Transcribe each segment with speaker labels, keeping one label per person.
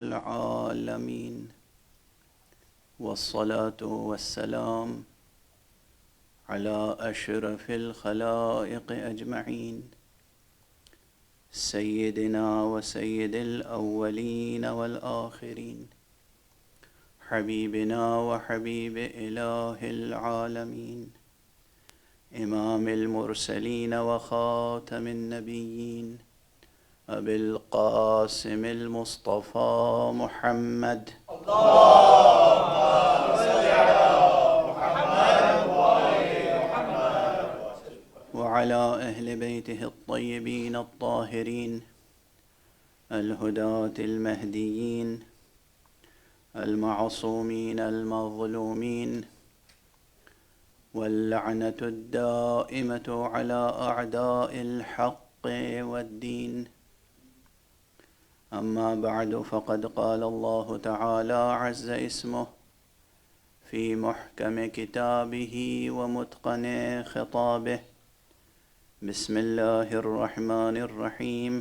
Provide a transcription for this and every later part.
Speaker 1: العالمين والصلاة والسلام على أشرف الخلائق أجمعين سيدنا وسيد الأولين والآخرين حبيبنا وحبيب إله العالمين إمام المرسلين وخاتم النبيين أبي القاسم المصطفى محمد اللهم صل على محمد وآل محمد وعلى أهل بيته الطيبين الطاهرين الهداة المهديين المعصومين المظلومين واللعنة الدائمة على أعداء الحق والدين. أما بعد، فقد قال الله تعالى عز اسمه في محكم كتابه ومتقن خطابه: بسم الله الرحمن الرحيم.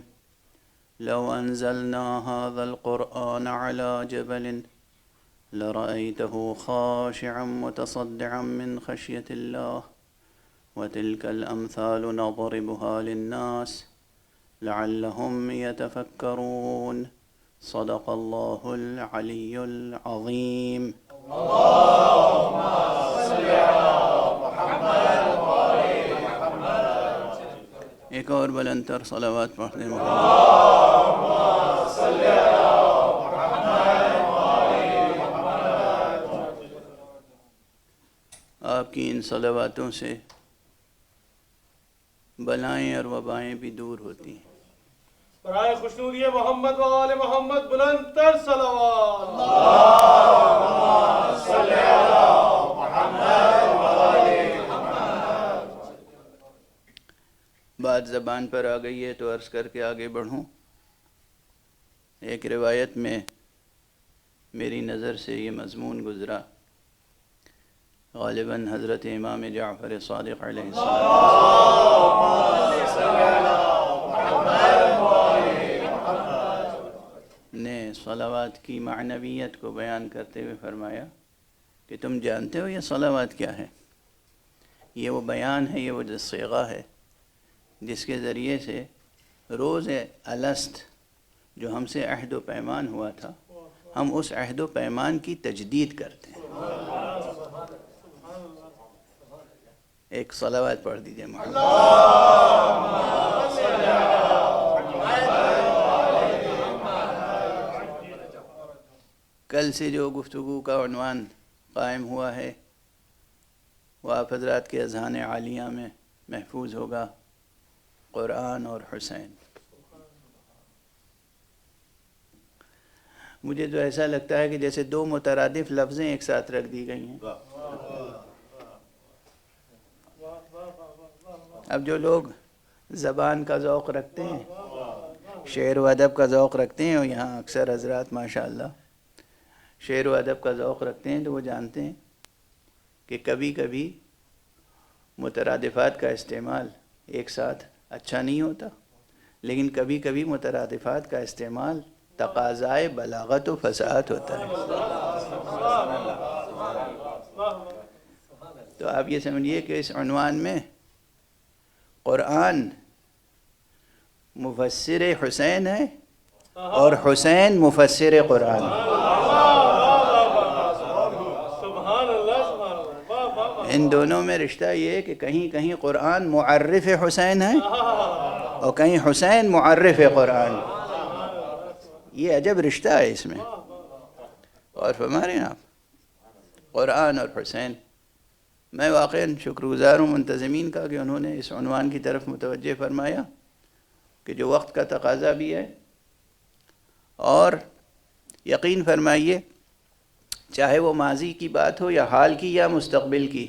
Speaker 1: لو أنزلنا هذا القرآن على جبل لرأيته خاشعا متصدعا من خشية الله وتلك الأمثال نضربها للناس لعلهم يتفكرون. صدق الله العلي العظيم. اللهم صل على محمد وآل محمد. ایک اور بلند تر صلوات پڑھتے ہیں. اللهم صل على محمد وآل محمد. آپ کی ان صلواتوں سے بلائیں اور وبائیں بھی دور ہوتی ہیں.
Speaker 2: برائے خوشنودی محمد و آل محمد بلند تر صلوات.
Speaker 1: اللهم صل علی محمد و آل محمد. بات زبان پر آ گئی ہے تو عرض کر کے آگے بڑھوں. ایک روایت میں میری نظر سے یہ مضمون گزرا، غالباً حضرت امام جعفر صادق علیہ السلام نے صلوات کی معنویت کو بیان کرتے ہوئے فرمایا کہ تم جانتے ہو یہ صلوات کیا ہے؟ یہ وہ بیان ہے، یہ وہ صیغہ ہے جس کے ذریعے سے روز الست جو ہم سے عہد و پیمان ہوا تھا، ہم اس عہد و پیمان کی تجدید کرتے ہیں. ایک صلوات پڑھ دیجئے محمد. کل سے جو گفتگو کا عنوان قائم ہوا ہے وہ آپ حضرات کے اذہان عالیہ میں محفوظ ہوگا: قرآن اور حسین. مجھے تو ایسا لگتا ہے کہ جیسے دو مترادف لفظیں ایک ساتھ رکھ دی گئی ہیں. اب جو لوگ زبان کا ذوق رکھتے ہیں، شعر و ادب کا ذوق رکھتے ہیں، اور یہاں اکثر حضرات ماشاءاللہ شعر و ادب کا ذوق رکھتے ہیں، تو وہ جانتے ہیں کہ کبھی کبھی مترادفات کا استعمال ایک ساتھ اچھا نہیں ہوتا، لیکن کبھی کبھی مترادفات کا استعمال تقاضائے بلاغت و فصاحت ہوتا ہے. تو آپ یہ سمجھیے کہ اس عنوان میں قرآن مفسر حسین ہے اور حسین مفسر قرآن. ان دونوں میں رشتہ یہ ہے کہ کہیں کہیں قرآن معرف حسین ہے اور کہیں حسین معرف قرآن. یہ عجب رشتہ ہے اس میں. اور فرما رہے ہیں آپ قرآن اور حسین. میں واقعاً شکر گزار ہوں منتظمین کا کہ انہوں نے اس عنوان کی طرف متوجہ فرمایا کہ جو وقت کا تقاضا بھی ہے. اور یقین فرمائیے چاہے وہ ماضی کی بات ہو یا حال کی یا مستقبل کی،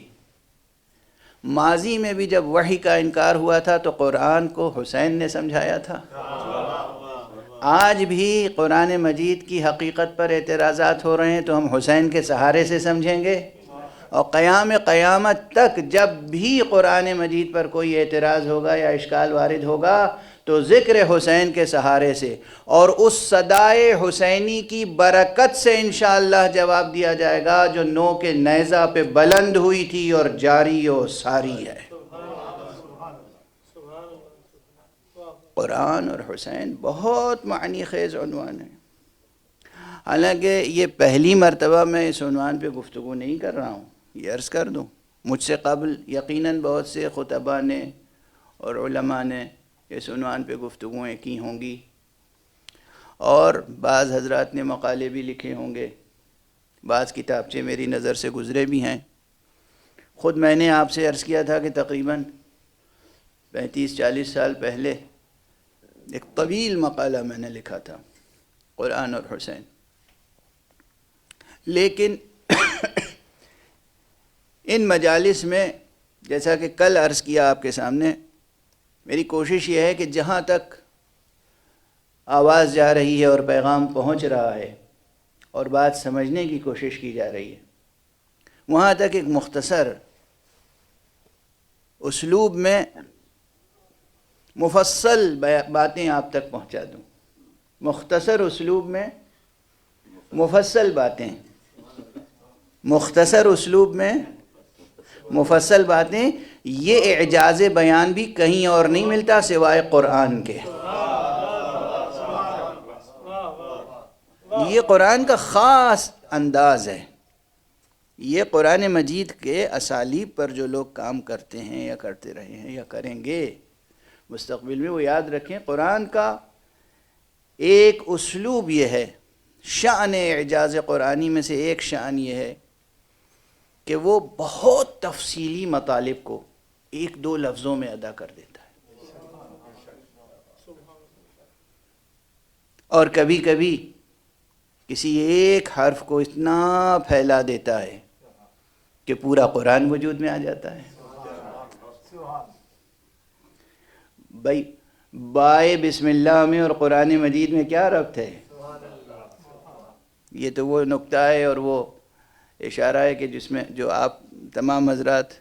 Speaker 1: ماضی میں بھی جب وحی کا انکار ہوا تھا تو قرآن کو حسین نے سمجھایا تھا. آج بھی قرآن مجید کی حقیقت پر اعتراضات ہو رہے ہیں تو ہم حسین کے سہارے سے سمجھیں گے، اور قیامت تک جب بھی قرآن مجید پر کوئی اعتراض ہوگا یا اشکال وارد ہوگا تو ذکر حسین کے سہارے سے اور اس صدائے حسینی کی برکت سے انشاءاللہ جواب دیا جائے گا جو نو کے نیزہ پہ بلند ہوئی تھی اور جاری و ساری ہے۔ قرآن اور حسین بہت معنی خیز عنوان ہے۔ حالانکہ یہ پہلی مرتبہ میں اس عنوان پہ گفتگو نہیں کر رہا ہوں، یہ عرض کر دوں مجھ سے قبل یقیناً بہت سے خطباء نے اور علماء نے اس عنوان پہ گفتگویں کی ہوں گی، اور بعض حضرات نے مقالے بھی لکھے ہوں گے، بعض کتابچے میری نظر سے گزرے بھی ہیں۔ خود میں نے آپ سے عرض کیا تھا کہ تقریباً 35-40 سال پہلے ایک طویل مقالہ میں نے لکھا تھا قرآن اور حسین، لیکن ان مجالس میں جیسا کہ کل عرض کیا آپ کے سامنے، میری کوشش یہ ہے کہ جہاں تک آواز جا رہی ہے اور پیغام پہنچ رہا ہے اور بات سمجھنے کی کوشش کی جا رہی ہے، وہاں تک ایک مختصر اسلوب میں مفصل باتیں آپ تک پہنچا دوں، مختصر اسلوب میں مفصل باتیں، مختصر اسلوب میں مفصل باتیں۔ یہ اعجاز بیان بھی کہیں اور نہیں ملتا سوائے قرآن کے۔ یہ قرآن کا خاص انداز ہے۔ یہ قرآن مجید کے اسالیب پر جو لوگ کام کرتے ہیں یا کرتے رہے ہیں یا کریں گے مستقبل میں، وہ یاد رکھیں قرآن کا ایک اسلوب یہ ہے، شأن اعجاز قرآنی میں سے ایک شأن یہ ہے کہ وہ بہت تفصیلی مطالب کو 1-2 لفظوں میں ادا کر دیتا ہے، اور کبھی کبھی کسی ایک حرف کو اتنا پھیلا دیتا ہے کہ پورا قرآن وجود میں آ جاتا ہے۔ بھائی بائے بسم اللہ میں اور قرآن مجید میں کیا ربط ہے؟ یہ تو وہ نکتہ ہے اور وہ اشارہ ہے کہ جس میں جو آپ تمام حضرات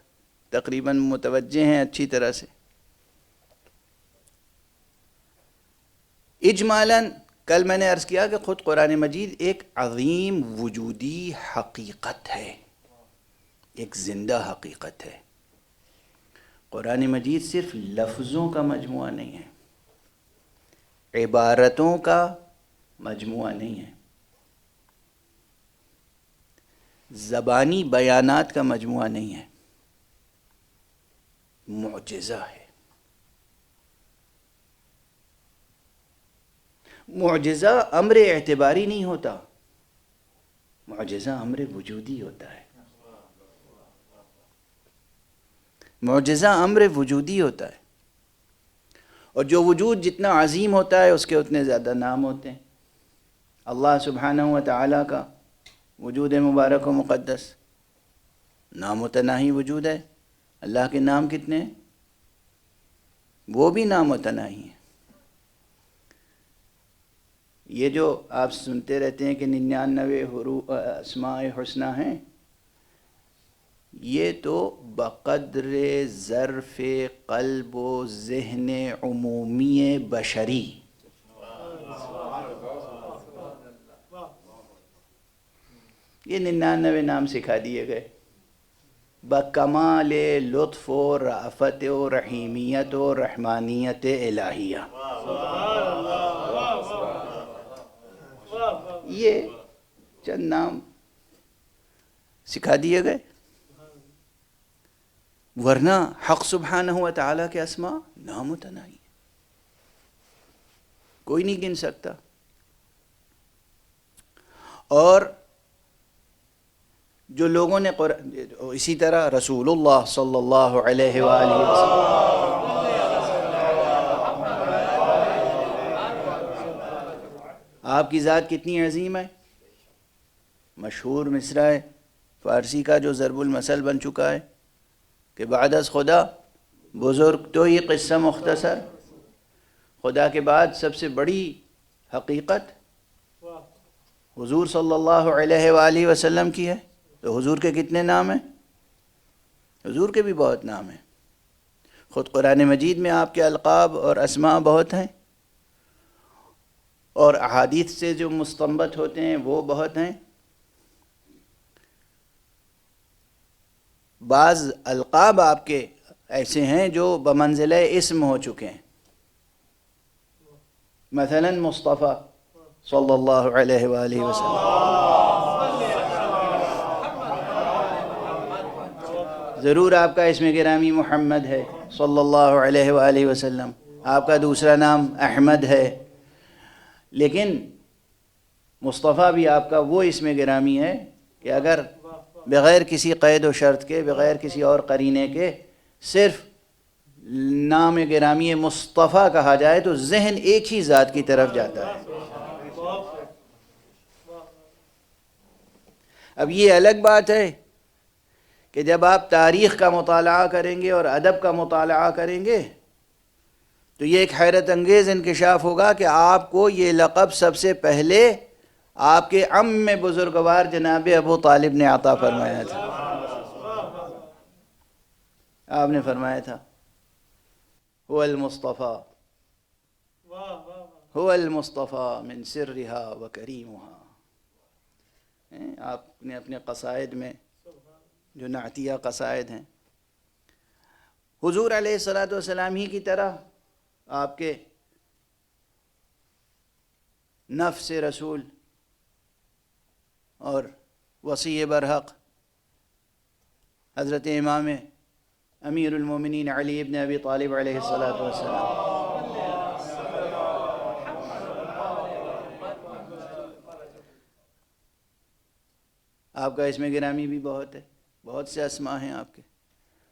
Speaker 1: تقریباً متوجہ ہیں اچھی طرح سے۔ اجمالاً کل میں نے عرض کیا کہ خود قرآن مجید ایک عظیم وجودی حقیقت ہے، ایک زندہ حقیقت ہے۔ قرآن مجید صرف لفظوں کا مجموعہ نہیں ہے، عبارتوں کا مجموعہ نہیں ہے، زبانی بیانات کا مجموعہ نہیں ہے، معجزہ ہے۔ معجزہ امر اعتباری نہیں ہوتا، معجزہ امر وجودی ہوتا ہے، معجزہ امر وجودی ہوتا ہے، اور جو وجود جتنا عظیم ہوتا ہے اس کے اتنے زیادہ نام ہوتے ہیں۔ اللہ سبحانہ و تعالیٰ کا وجود مبارک و مقدس نام متناہی وجود ہے۔ اللہ کے نام کتنے ہیں؟ وہ بھی نام متناہی ہیں۔ یہ جو آپ سنتے رہتے ہیں کہ 99 حروف اسماء حسنہ ہیں، یہ تو بقدر ظرف قلب و ذہن عمومی بشری، یہ 99 نام سکھا دیے گئے بکمال لطف و رأفت و رحیمیت و رحمانیت الہیہ۔ یہ چند نام سکھا دیے گئے، ورنہ حق سبحانہ و تعالیٰ کے اسماء نامتناہی ہیں، کوئی نہیں گن سکتا۔ اور جو لوگوں نے اسی طرح رسول اللہ صلی اللہ علیہ وآلہ وسلم، آپ کی ذات کتنی عظیم ہے۔ مشہور مصرع فارسی کا جو ضرب المثل بن چکا ہے کہ بعد از خدا بزرگ تو یہ قصہ مختصر، خدا کے بعد سب سے بڑی حقیقت حضور صلی اللہ علیہ وآلہ وسلم کی ہے۔ تو حضور کے کتنے نام ہیں؟ حضور کے بھی بہت نام ہیں۔ خود قرآن مجید میں آپ کے القاب اور اسماء بہت ہیں، اور احادیث سے جو مستنبط ہوتے ہیں وہ بہت ہیں۔ بعض القاب آپ کے ایسے ہیں جو بمنزلہ اسم ہو چکے ہیں، مثلا مصطفیٰ صلی اللہ علیہ وآلہ وسلم، ضرور آپ کا اسم گرامی محمد ہے صلی اللہ علیہ وآلہ وسلم، آپ کا دوسرا نام احمد ہے، لیکن مصطفیٰ بھی آپ کا وہ اسم گرامی ہے کہ اگر بغیر کسی قید و شرط کے، بغیر کسی اور قرینے کے صرف نام گرامی مصطفیٰ کہا جائے تو ذہن ایک ہی ذات کی طرف جاتا ہے۔ اب یہ الگ بات ہے کہ جب آپ تاریخ کا مطالعہ کریں گے اور ادب کا مطالعہ کریں گے تو یہ ایک حیرت انگیز انکشاف ہوگا کہ آپ کو یہ لقب سب سے پہلے آپ کے عم بزرگوار جناب ابو طالب نے عطا فرمایا تھا۔ آپ نے فرمایا تھا هو المصطفى هو المصطفى من سرها وكريمها۔ آپ نے اپنے قصائد میں جو نعتیہ قصائد ہیں، حضور علیہ الصلاۃ والسلام ہی کی طرح آپ کے نفس رسول اور وصی برحق حضرت امام امیر المومنین علی ابن ابی طالب علیہ الصلاۃ والسلام، آپ کا اسم گرامی بھی بہت ہے، بہت سے اسماء ہیں آپ کے۔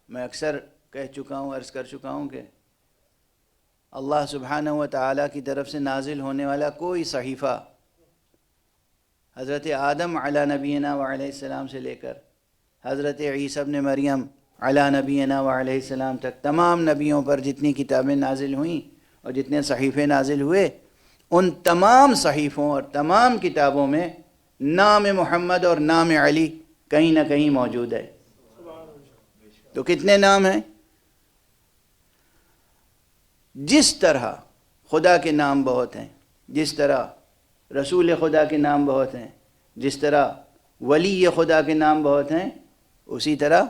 Speaker 1: میں اکثر کہہ چکا ہوں، عرض کر چکا ہوں کہ اللہ سبحانہ و تعالیٰ کی طرف سے نازل ہونے والا کوئی صحیفہ حضرت آدم علی نبینا وعلیہ السلام سے لے کر حضرت عیسیٰ ابن مریم علی نبینا وعلیہ السلام تک تمام نبیوں پر جتنی کتابیں نازل ہوئیں اور جتنے صحیفے نازل ہوئے، ان تمام صحیفوں اور تمام کتابوں میں نام محمد اور نام علی کہیں نہ کہیں موجود ہے۔ تو کتنے نام ہیں؟ جس طرح خدا کے نام بہت ہیں، جس طرح رسول خدا کے نام بہت ہیں، جس طرح ولی خدا کے نام بہت ہیں، اسی طرح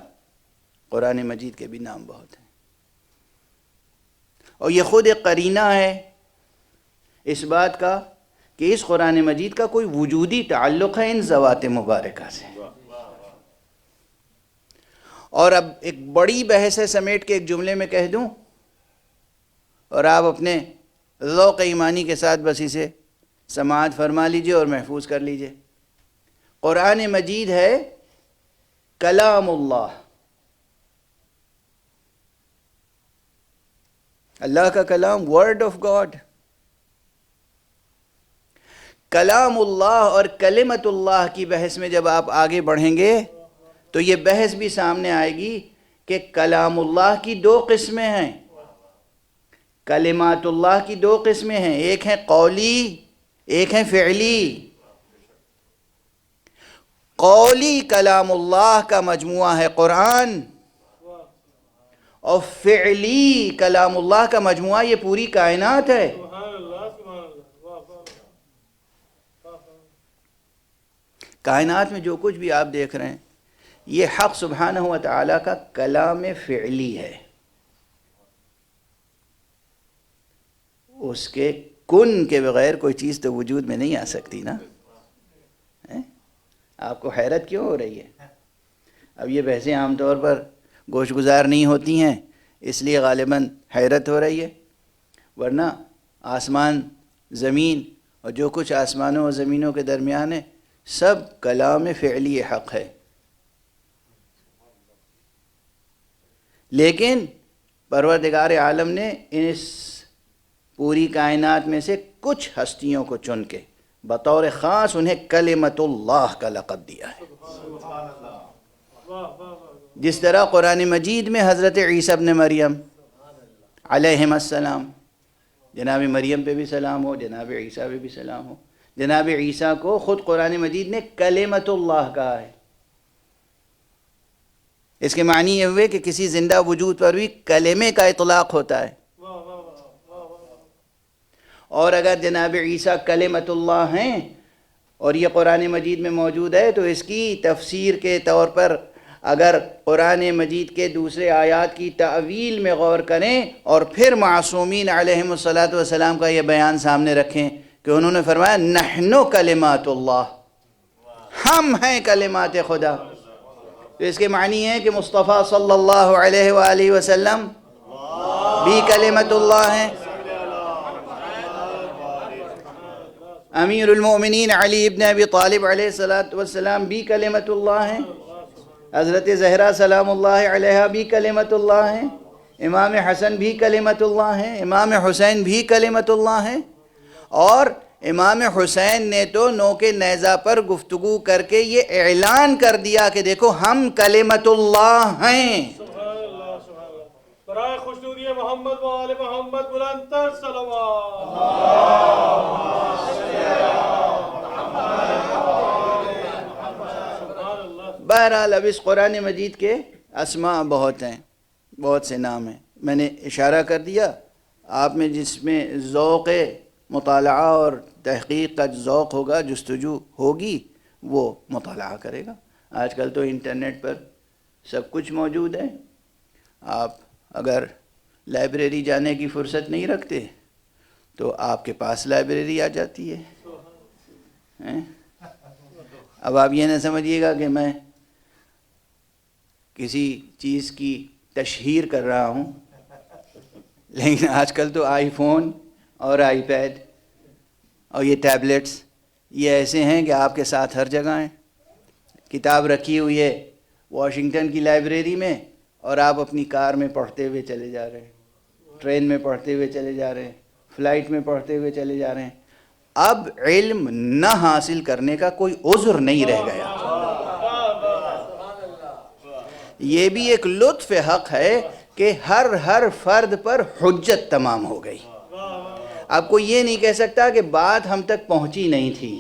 Speaker 1: قرآن مجید کے بھی نام بہت ہیں۔ اور یہ خود ایک قرینہ ہے اس بات کا کہ اس قرآن مجید کا کوئی وجودی تعلق ہے ان ذوات مبارکہ سے۔ اور اب ایک بڑی بحث ہے سمیٹ کے ایک جملے میں کہہ دوں، اور آپ اپنے ذوق ایمانی کے ساتھ بس اسے سماعت فرما لیجئے اور محفوظ کر لیجئے۔ قرآن مجید ہے کلام اللہ، اللہ کا کلام، ورڈ آف گاڈ۔ کلام اللہ اور کلمت اللہ کی بحث میں جب آپ آگے بڑھیں گے تو یہ بحث بھی سامنے آئے گی کہ کلام اللہ کی دو قسمیں ہیں، کلمات اللہ کی دو قسمیں ہیں، ایک ہیں قولی، ایک ہیں فعلی۔ قولی کلام اللہ کا مجموعہ ہے قرآن، اور فعلی کلام اللہ کا مجموعہ یہ پوری کائنات ہے۔ کائنات میں جو کچھ بھی آپ دیکھ رہے ہیں یہ حق سبحانہ و تعالیٰ کا کلام فعلی ہے، اس کے کن کے بغیر کوئی چیز تو وجود میں نہیں آ سکتی نا۔ آپ کو حیرت کیوں ہو رہی ہے؟ اب یہ بحثیں عام طور پر گوش گزار نہیں ہوتی ہیں، اس لیے غالباً حیرت ہو رہی ہے، ورنہ آسمان زمین اور جو کچھ آسمانوں اور زمینوں کے درمیان ہے سب کلام فعلی حق ہے۔ لیکن پروردگار عالم نے اس پوری کائنات میں سے کچھ ہستیوں کو چن کے بطور خاص انہیں کلمت اللہ کا لقب دیا ہے۔ جس طرح قرآن مجید میں حضرت عیسیٰ ابن مریم علیہم السلام، جناب مریم پہ بھی سلام ہو، جناب عیسیٰ پہ بھی سلام ہو، جناب عیسیٰ کو خود قرآن مجید نے کلمت اللہ کہا ہے۔ اس کے معنی یہ ہوئے کہ کسی زندہ وجود پر بھی کلمے کا اطلاق ہوتا ہے. اور اگر جناب عیسیٰ کلمۃ اللہ ہیں اور یہ قرآن مجید میں موجود ہے تو اس کی تفسیر کے طور پر اگر قرآن مجید کے دوسرے آیات کی تعویل میں غور کریں اور پھر معصومین علیہم الصلاۃ والسلام کا یہ بیان سامنے رکھیں کہ انہوں نے فرمایا نحن کلمات اللہ، ہم ہیں کلمات خدا، تو اس کے معنی ہے کہ مصطفیٰ صلی اللہ علیہ وآلہ وسلم بھی کلمت اللہ ہیں. امیر المؤمنین علی ابن ابی طالب علیہ السلام بھی کلمت اللہ ہیں. حضرت زہرا سلام اللہ علیہ بھی کلمت اللہ ہیں. امام حسن بھی کلمت اللہ ہیں. امام حسین بھی کلمت اللہ ہیں. اور امام حسین نے تو نوک نیزہ پر گفتگو کر کے یہ اعلان کر دیا کہ دیکھو ہم کلمت اللہ ہیں.
Speaker 2: سبحان اللہ سبحان اللہ. برائے خوشنودی محمد و آل محمد بلند تر صلوات.
Speaker 1: بہرحال اب اس قرآن مجید کے اسماء بہت ہیں، بہت سے نام ہیں. میں نے اشارہ کر دیا، آپ میں جس میں ذوق مطالعہ اور تحقیق کا ذوق ہوگا، جستجو ہوگی، وہ مطالعہ کرے گا. آج کل تو انٹرنیٹ پر سب کچھ موجود ہے. آپ اگر لائبریری جانے کی فرصت نہیں رکھتے تو آپ کے پاس لائبریری آ جاتی ہے. اب آپ یہ نہ سمجھیے گا کہ میں کسی چیز کی تشہیر کر رہا ہوں، لیکن آج کل تو آئی فون اور آئی پیڈ اور یہ ٹیبلٹس یہ ایسے ہیں کہ آپ کے ساتھ ہر جگہ ہیں. کتاب رکھی ہوئی ہے واشنگٹن کی لائبریری میں اور آپ اپنی کار میں پڑھتے ہوئے چلے جا رہے ہیں، ٹرین میں پڑھتے ہوئے چلے جا رہے ہیں، فلائٹ میں پڑھتے ہوئے چلے جا رہے ہیں. اب علم نہ حاصل کرنے کا کوئی عذر نہیں رہ گیا. یہ بھی ایک لطف حق ہے کہ ہر فرد پر حجت تمام ہو گئی. اب کوئی یہ نہیں کہہ سکتا کہ بات ہم تک پہنچی نہیں تھی،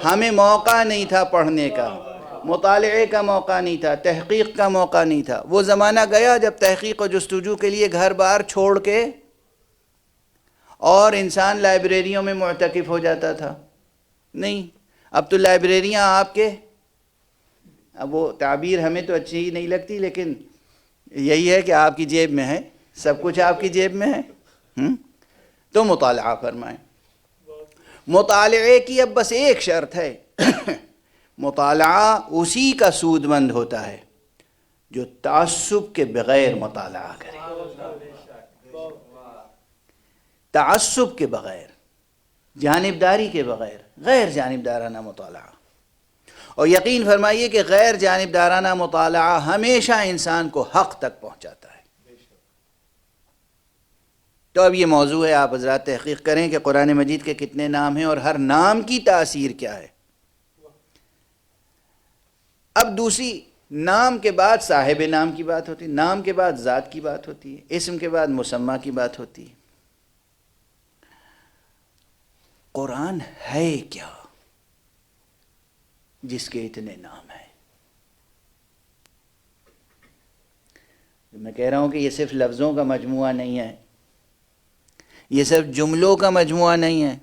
Speaker 1: ہمیں موقع نہیں تھا پڑھنے کا، مطالعے کا موقع نہیں تھا، تحقیق کا موقع نہیں تھا. وہ زمانہ گیا جب تحقیق و جستجو کے لیے گھر بار چھوڑ کے اور انسان لائبریریوں میں معتکف ہو جاتا تھا. نہیں، اب تو لائبریریاں آپ کے، اب وہ تعبیر ہمیں تو اچھی ہی نہیں لگتی، لیکن یہی ہے کہ آپ کی جیب میں ہے، سب کچھ آپ کی جیب میں ہے. تو مطالعہ فرمائیں. مطالعے کی اب بس ایک شرط ہے، مطالعہ اسی کا سود مند ہوتا ہے جو تعصب کے بغیر مطالعہ کرے. تعصب کے بغیر، جانبداری کے بغیر، غیر جانبدارانہ مطالعہ. اور یقین فرمائیے کہ غیر جانبدارانہ مطالعہ ہمیشہ انسان کو حق تک پہنچاتا ہے. تو اب یہ موضوع ہے، آپ حضرات تحقیق کریں کہ قرآن مجید کے کتنے نام ہیں اور ہر نام کی تاثیر کیا ہے. اب دوسری، نام کے بعد صاحب نام کی بات ہوتی ہے، نام کے بعد ذات کی بات ہوتی ہے، اسم کے بعد مسمہ کی بات ہوتی ہے. قرآن ہے کیا جس کے اتنے نام ہیں؟ میں کہہ رہا ہوں کہ یہ صرف لفظوں کا مجموعہ نہیں ہے، یہ صرف جملوں کا مجموعہ نہیں ہے.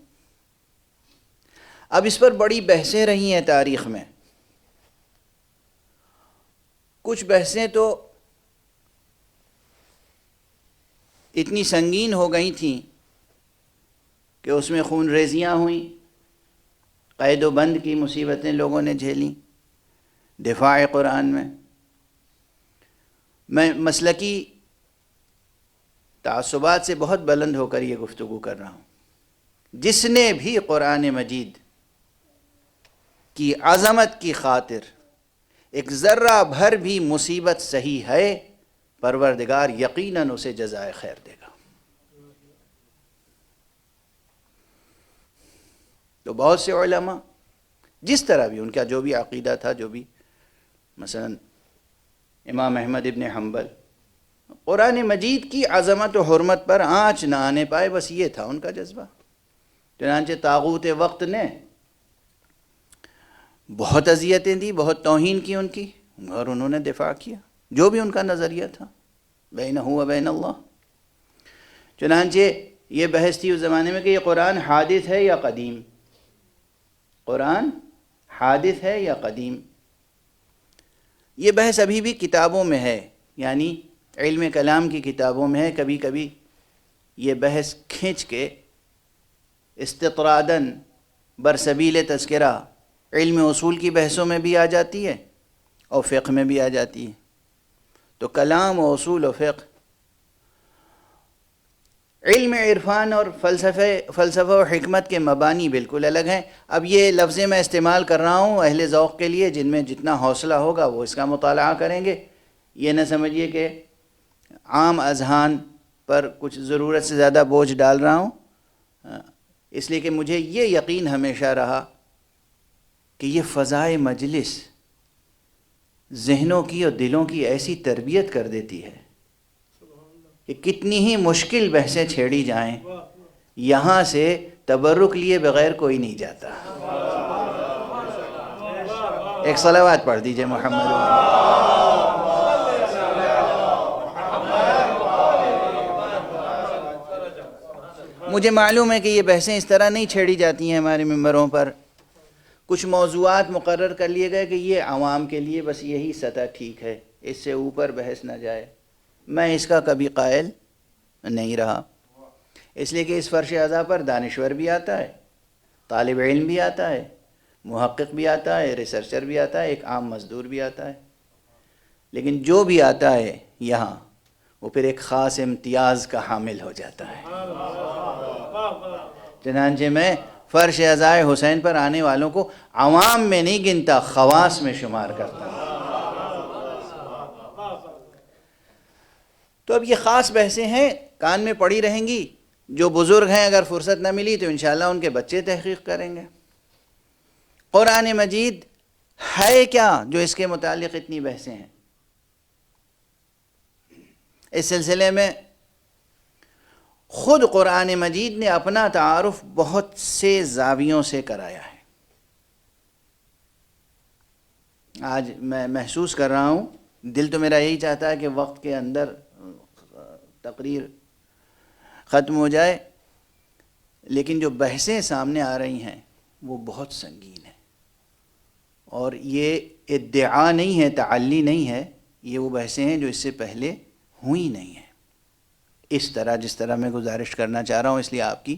Speaker 1: اب اس پر بڑی بحثیں رہی ہیں تاریخ میں. کچھ بحثیں تو اتنی سنگین ہو گئی تھیں کہ اس میں خون ریزیاں ہوئیں، قید و بند کی مصیبتیں لوگوں نے جھیلیں دفاع قرآن میں. میں مسلکی تعصبات سے بہت بلند ہو کر یہ گفتگو کر رہا ہوں. جس نے بھی قرآن مجید کی عظمت کی خاطر ایک ذرہ بھر بھی مصیبت سہی ہے، پروردگار یقیناً اسے جزائے خیر دے گا. تو بہت سے علماء جس طرح بھی ان کا جو بھی عقیدہ تھا، جو بھی، مثلا امام احمد ابن حنبل قرآن مجید کی عظمت و حرمت پر آنچ نہ آنے پائے، بس یہ تھا ان کا جذبہ. چنانچہ طاغوت وقت نے بہت اذیتیں دی، بہت توہین کی ان کی، اور انہوں نے دفاع کیا جو بھی ان کا نظریہ تھا بینہ و بین اللہ۔ چنانچہ یہ بحث تھی اس زمانے میں کہ یہ قرآن حادث ہے یا قدیم، قرآن حادث ہے یا قدیم۔ یہ بحث ابھی بھی کتابوں میں ہے، یعنی علم کلام کی کتابوں میں ہے۔ کبھی کبھی یہ بحث کھینچ کے استطراداً برسبیل تذکرہ علم اصول کی بحثوں میں بھی آ جاتی ہے اور فقہ میں بھی آ جاتی ہے۔ تو کلام و اصول و فقہ، علم عرفان اور فلسفہ و حکمت کے مبانی بالکل الگ ہیں۔ اب یہ لفظیں میں استعمال کر رہا ہوں اہل ذوق کے لیے، جن میں جتنا حوصلہ ہوگا وہ اس کا مطالعہ کریں گے۔ یہ نہ سمجھیے کہ عام اذہان پر کچھ ضرورت سے زیادہ بوجھ ڈال رہا ہوں، اس لیے کہ مجھے یہ یقین ہمیشہ رہا کہ یہ فضائے مجلس ذہنوں کی اور دلوں کی ایسی تربیت کر دیتی ہے کہ کتنی ہی مشکل بحثیں چھیڑی جائیں، یہاں سے تبرک لیے بغیر کوئی نہیں جاتا۔ ایک صلوات پڑھ دیجئے محمد۔ مجھے معلوم ہے کہ یہ بحثیں اس طرح نہیں چھیڑی جاتی ہیں ہمارے ممبروں پر۔ کچھ موضوعات مقرر کر لیے گئے کہ یہ عوام کے لیے بس یہی سطح ٹھیک ہے، اس سے اوپر بحث نہ جائے۔ میں اس کا کبھی قائل نہیں رہا، اس لیے کہ اس فرش اعضاء پر دانشور بھی آتا ہے، طالب علم بھی آتا ہے، محقق بھی آتا ہے، ریسرچر بھی آتا ہے، ایک عام مزدور بھی آتا ہے، لیکن جو بھی آتا ہے یہاں وہ پھر ایک خاص امتیاز کا حامل ہو جاتا ہے۔ چنانچہ میں فرش اعضائے حسین پر آنے والوں کو عوام میں نہیں گنتا، خواص میں شمار کرتا ہوں۔ تو اب یہ خاص بحثیں ہیں، کان میں پڑی رہیں گی۔ جو بزرگ ہیں اگر فرصت نہ ملی تو انشاءاللہ ان کے بچے تحقیق کریں گے۔ قرآن مجید ہے کیا جو اس کے متعلق اتنی بحثیں ہیں؟ اس سلسلے میں خود قرآن مجید نے اپنا تعارف بہت سے زاویوں سے کرایا ہے۔ آج میں محسوس کر رہا ہوں، دل تو میرا یہی چاہتا ہے کہ وقت کے اندر تقریر ختم ہو جائے، لیکن جو بحثیں سامنے آ رہی ہیں وہ بہت سنگین ہیں، اور یہ ادعا نہیں ہے، تعلی نہیں ہے، یہ وہ بحثیں ہیں جو اس سے پہلے ہوئی نہیں ہیں اس طرح جس طرح میں گزارش کرنا چاہ رہا ہوں۔ اس لیے آپ کی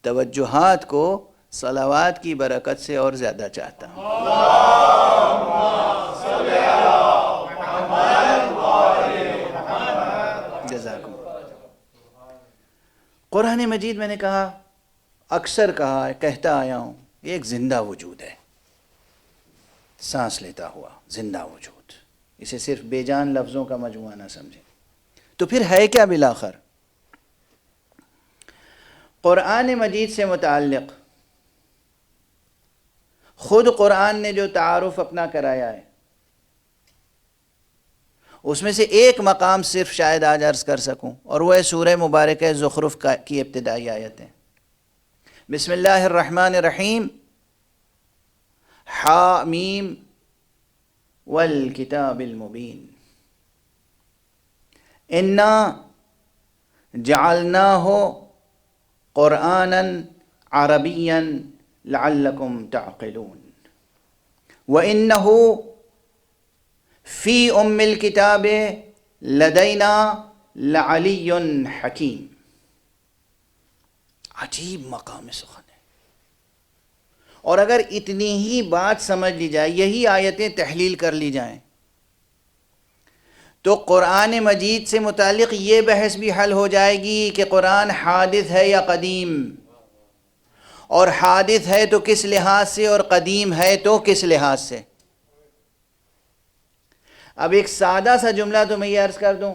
Speaker 1: توجہات کو صلوات کی برکت سے اور زیادہ چاہتا ہوں۔ جزاکم۔ قرآن مجید میں نے کہا، اکثر کہا ہے، کہتا آیا ہوں، یہ ایک زندہ وجود ہے، سانس لیتا ہوا زندہ وجود، اسے صرف بے جان لفظوں کا مجموعہ نہ سمجھیں۔ تو پھر ہے کیا بالآخر؟ قرآن مجید سے متعلق خود قرآن نے جو تعارف اپنا کرایا ہے، اس میں سے ایک مقام صرف شاید آج عرض کر سکوں، اور وہ ہے سورہ مبارکہ زخرف کی ابتدائی آیتیں۔ بسم اللہ الرحمن الرحیم، حامیم والکتاب المبین، انا جعلناہ قرآنا عربیا لعلکم تعقلون وَإِنَّهُ فی ام الکتاب لدینا لعلی حکیم۔ عجیب مقام سخن ہے، اور اگر اتنی ہی بات سمجھ لی جائے، یہی آیتیں تحلیل کر لی جائیں، تو قرآن مجید سے متعلق یہ بحث بھی حل ہو جائے گی کہ قرآن حادث ہے یا قدیم، اور حادث ہے تو کس لحاظ سے، اور قدیم ہے تو کس لحاظ سے۔ اب ایک سادہ سا جملہ تو میں یہ عرض کر دوں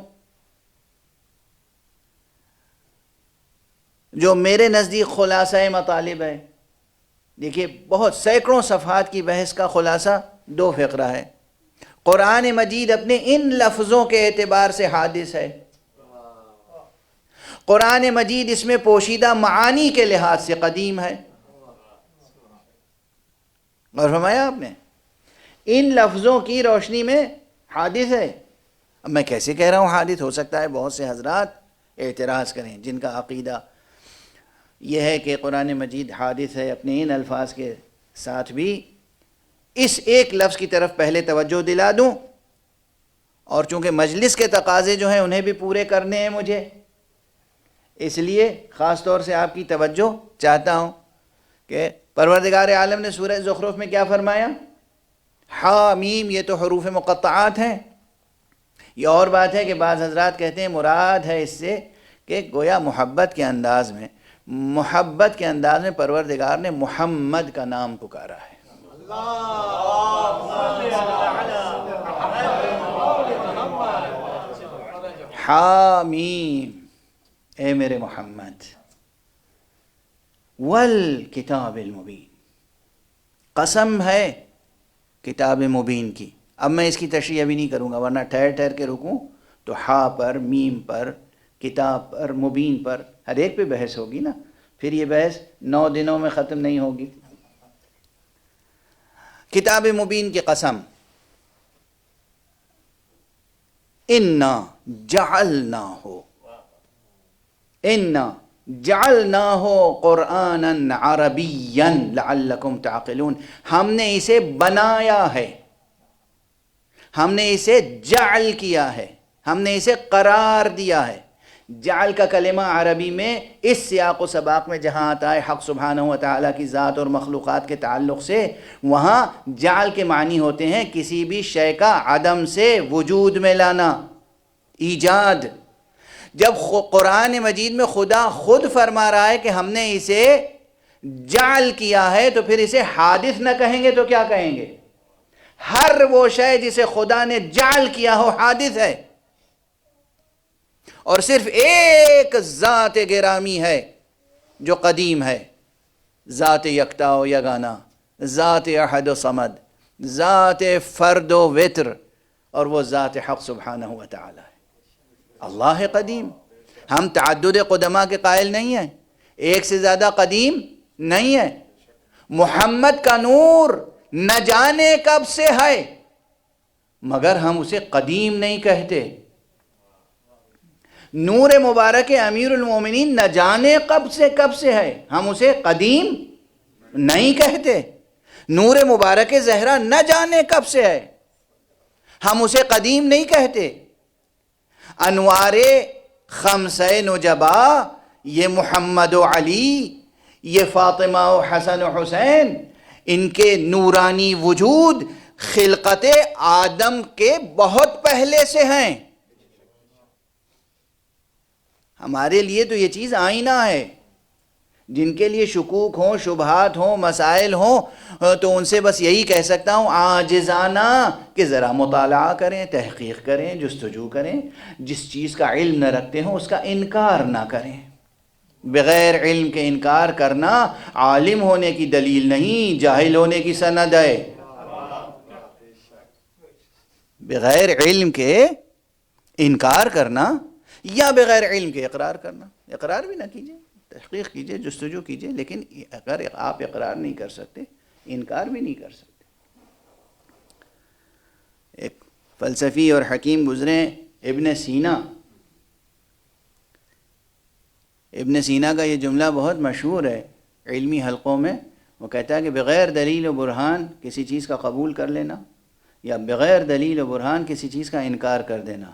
Speaker 1: جو میرے نزدیک خلاصہ مطالب ہے۔ دیکھیے، بہت سینکڑوں صفحات کی بحث کا خلاصہ 2 فقرہ ہے۔ قرآن مجید اپنے ان لفظوں کے اعتبار سے حادث ہے، قرآن مجید اس میں پوشیدہ معانی کے لحاظ سے قدیم ہے۔ اور فرمایا آپ نے ان لفظوں کی روشنی میں حادث ہے. اب میں کیسے کہہ رہا ہوں حادث؟ ہو سکتا ہے بہت سے حضرات اعتراض کریں جن کا عقیدہ یہ ہے کہ قرآن مجید حادث ہے، اپنے ان الفاظ کے ساتھ بھی اس ایک لفظ کی طرف پہلے توجہ دلا دوں، اور چونکہ مجلس کے تقاضے جو ہیں انہیں بھی پورے کرنے ہیں مجھے، اس لیے خاص طور سے آپ کی توجہ چاہتا ہوں کہ پروردگار عالم نے سورہ زخرف میں کیا فرمایا؟ حا میم، یہ تو حروف مقطعات ہیں. یہ اور بات ہے کہ بعض حضرات کہتے ہیں مراد ہے اس سے کہ گویا محبت کے انداز میں پروردگار نے محمد کا نام پکارا ہے. حامیم، اے میرے محمد، والکتاب المبین، قسم ہے کتاب مبین کی. اب میں اس کی تشریح ابھی نہیں کروں گا ورنہ ٹھہر ٹھہر کے رکوں تو ہا پر، میم پر، کتاب پر، مبین پر ہر ایک پہ بحث ہوگی نا، پھر یہ بحث 9 دنوں میں ختم نہیں ہوگی. کتاب مبین کی قسم، انا جعلناہ قرآنا عربیا لعلکم تعقلون، ہم نے اسے بنایا ہے، ہم نے اسے جعل کیا ہے، ہم نے اسے قرار دیا ہے. جعل کا کلمہ عربی میں اس سیاق و سباق میں جہاں آتا ہے حق سبحانہ و تعالیٰ کی ذات اور مخلوقات کے تعلق سے، وہاں جعل کے معنی ہوتے ہیں کسی بھی شے کا عدم سے وجود میں لانا، ایجاد. جب قرآن مجید میں خدا خود فرما رہا ہے کہ ہم نے اسے جعل کیا ہے تو پھر اسے حادث نہ کہیں گے تو کیا کہیں گے؟ ہر وہ شے جسے خدا نے جعل کیا ہو حادث ہے. اور صرف ایک ذات گرامی ہے جو قدیم ہے، ذات یکتا و یگانہ، ذات احد و صمد، ذات فرد و وتر، اور وہ ذات حق سبحانہ و تعالی ہے. اللہ قدیم. ہم تعدد قدماء کے قائل نہیں ہیں، ایک سے زیادہ قدیم نہیں ہے. محمد کا نور نہ جانے کب سے ہے مگر ہم اسے قدیم نہیں کہتے. نور مبارک امیر المومنین نہ جانے کب سے ہے، ہم اسے قدیم نہیں کہتے. نور مبارک زہرا نہ جانے کب سے ہے، ہم اسے قدیم نہیں کہتے. انوار خمسہ نجبا، یہ محمد و علی، یہ فاطمہ و حسن و حسین، ان کے نورانی وجود خلقت آدم کے بہت پہلے سے ہیں. ہمارے لیے تو یہ چیز آئینہ ہے. جن کے لیے شکوک ہوں، شبہات ہوں، مسائل ہوں، تو ان سے بس یہی کہہ سکتا ہوں عاجزانہ کہ ذرا مطالعہ کریں، تحقیق کریں، جستجو کریں. جس چیز کا علم نہ رکھتے ہوں اس کا انکار نہ کریں. بغیر علم کے انکار کرنا عالم ہونے کی دلیل نہیں، جاہل ہونے کی سند ہے. بغیر علم کے انکار کرنا یا بغیر علم کے اقرار کرنا. اقرار بھی نہ کیجئے، تحقیق کیجئے، جستجو کیجئے، لیکن اگر آپ اقرار نہیں کر سکتے انکار بھی نہیں کر سکتے. ایک فلسفی اور حکیم گزرے ابن سینا. ابن سینا کا یہ جملہ بہت مشہور ہے علمی حلقوں میں. وہ کہتا ہے کہ بغیر دلیل و برہان کسی چیز کا قبول کر لینا یا بغیر دلیل و برہان کسی چیز کا انکار کر دینا،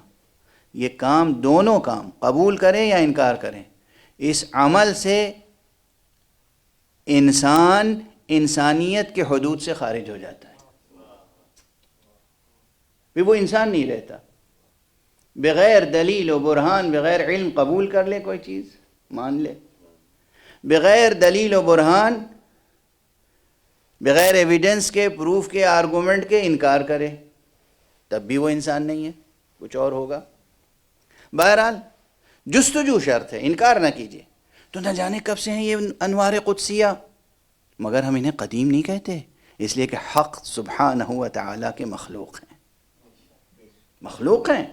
Speaker 1: یہ کام، دونوں کام، قبول کریں یا انکار کریں، اس عمل سے انسان انسانیت کے حدود سے خارج ہو جاتا ہے، پھر وہ انسان نہیں رہتا. بغیر دلیل و برہان، بغیر علم قبول کر لے کوئی چیز، مان لے، بغیر دلیل و برہان، بغیر ایویڈنس کے، پروف کے، آرگومنٹ کے انکار کرے، تب بھی وہ انسان نہیں ہے، کچھ اور ہوگا. بہرحال جستجو شرط ہے، انکار نہ کیجیے. تو نہ جانے کب سے ہیں یہ انوار قدسیہ، مگر ہم انہیں قدیم نہیں کہتے، اس لیے کہ حق سبحانہ و تعالیٰ کے مخلوق ہیں، مخلوق ہیں.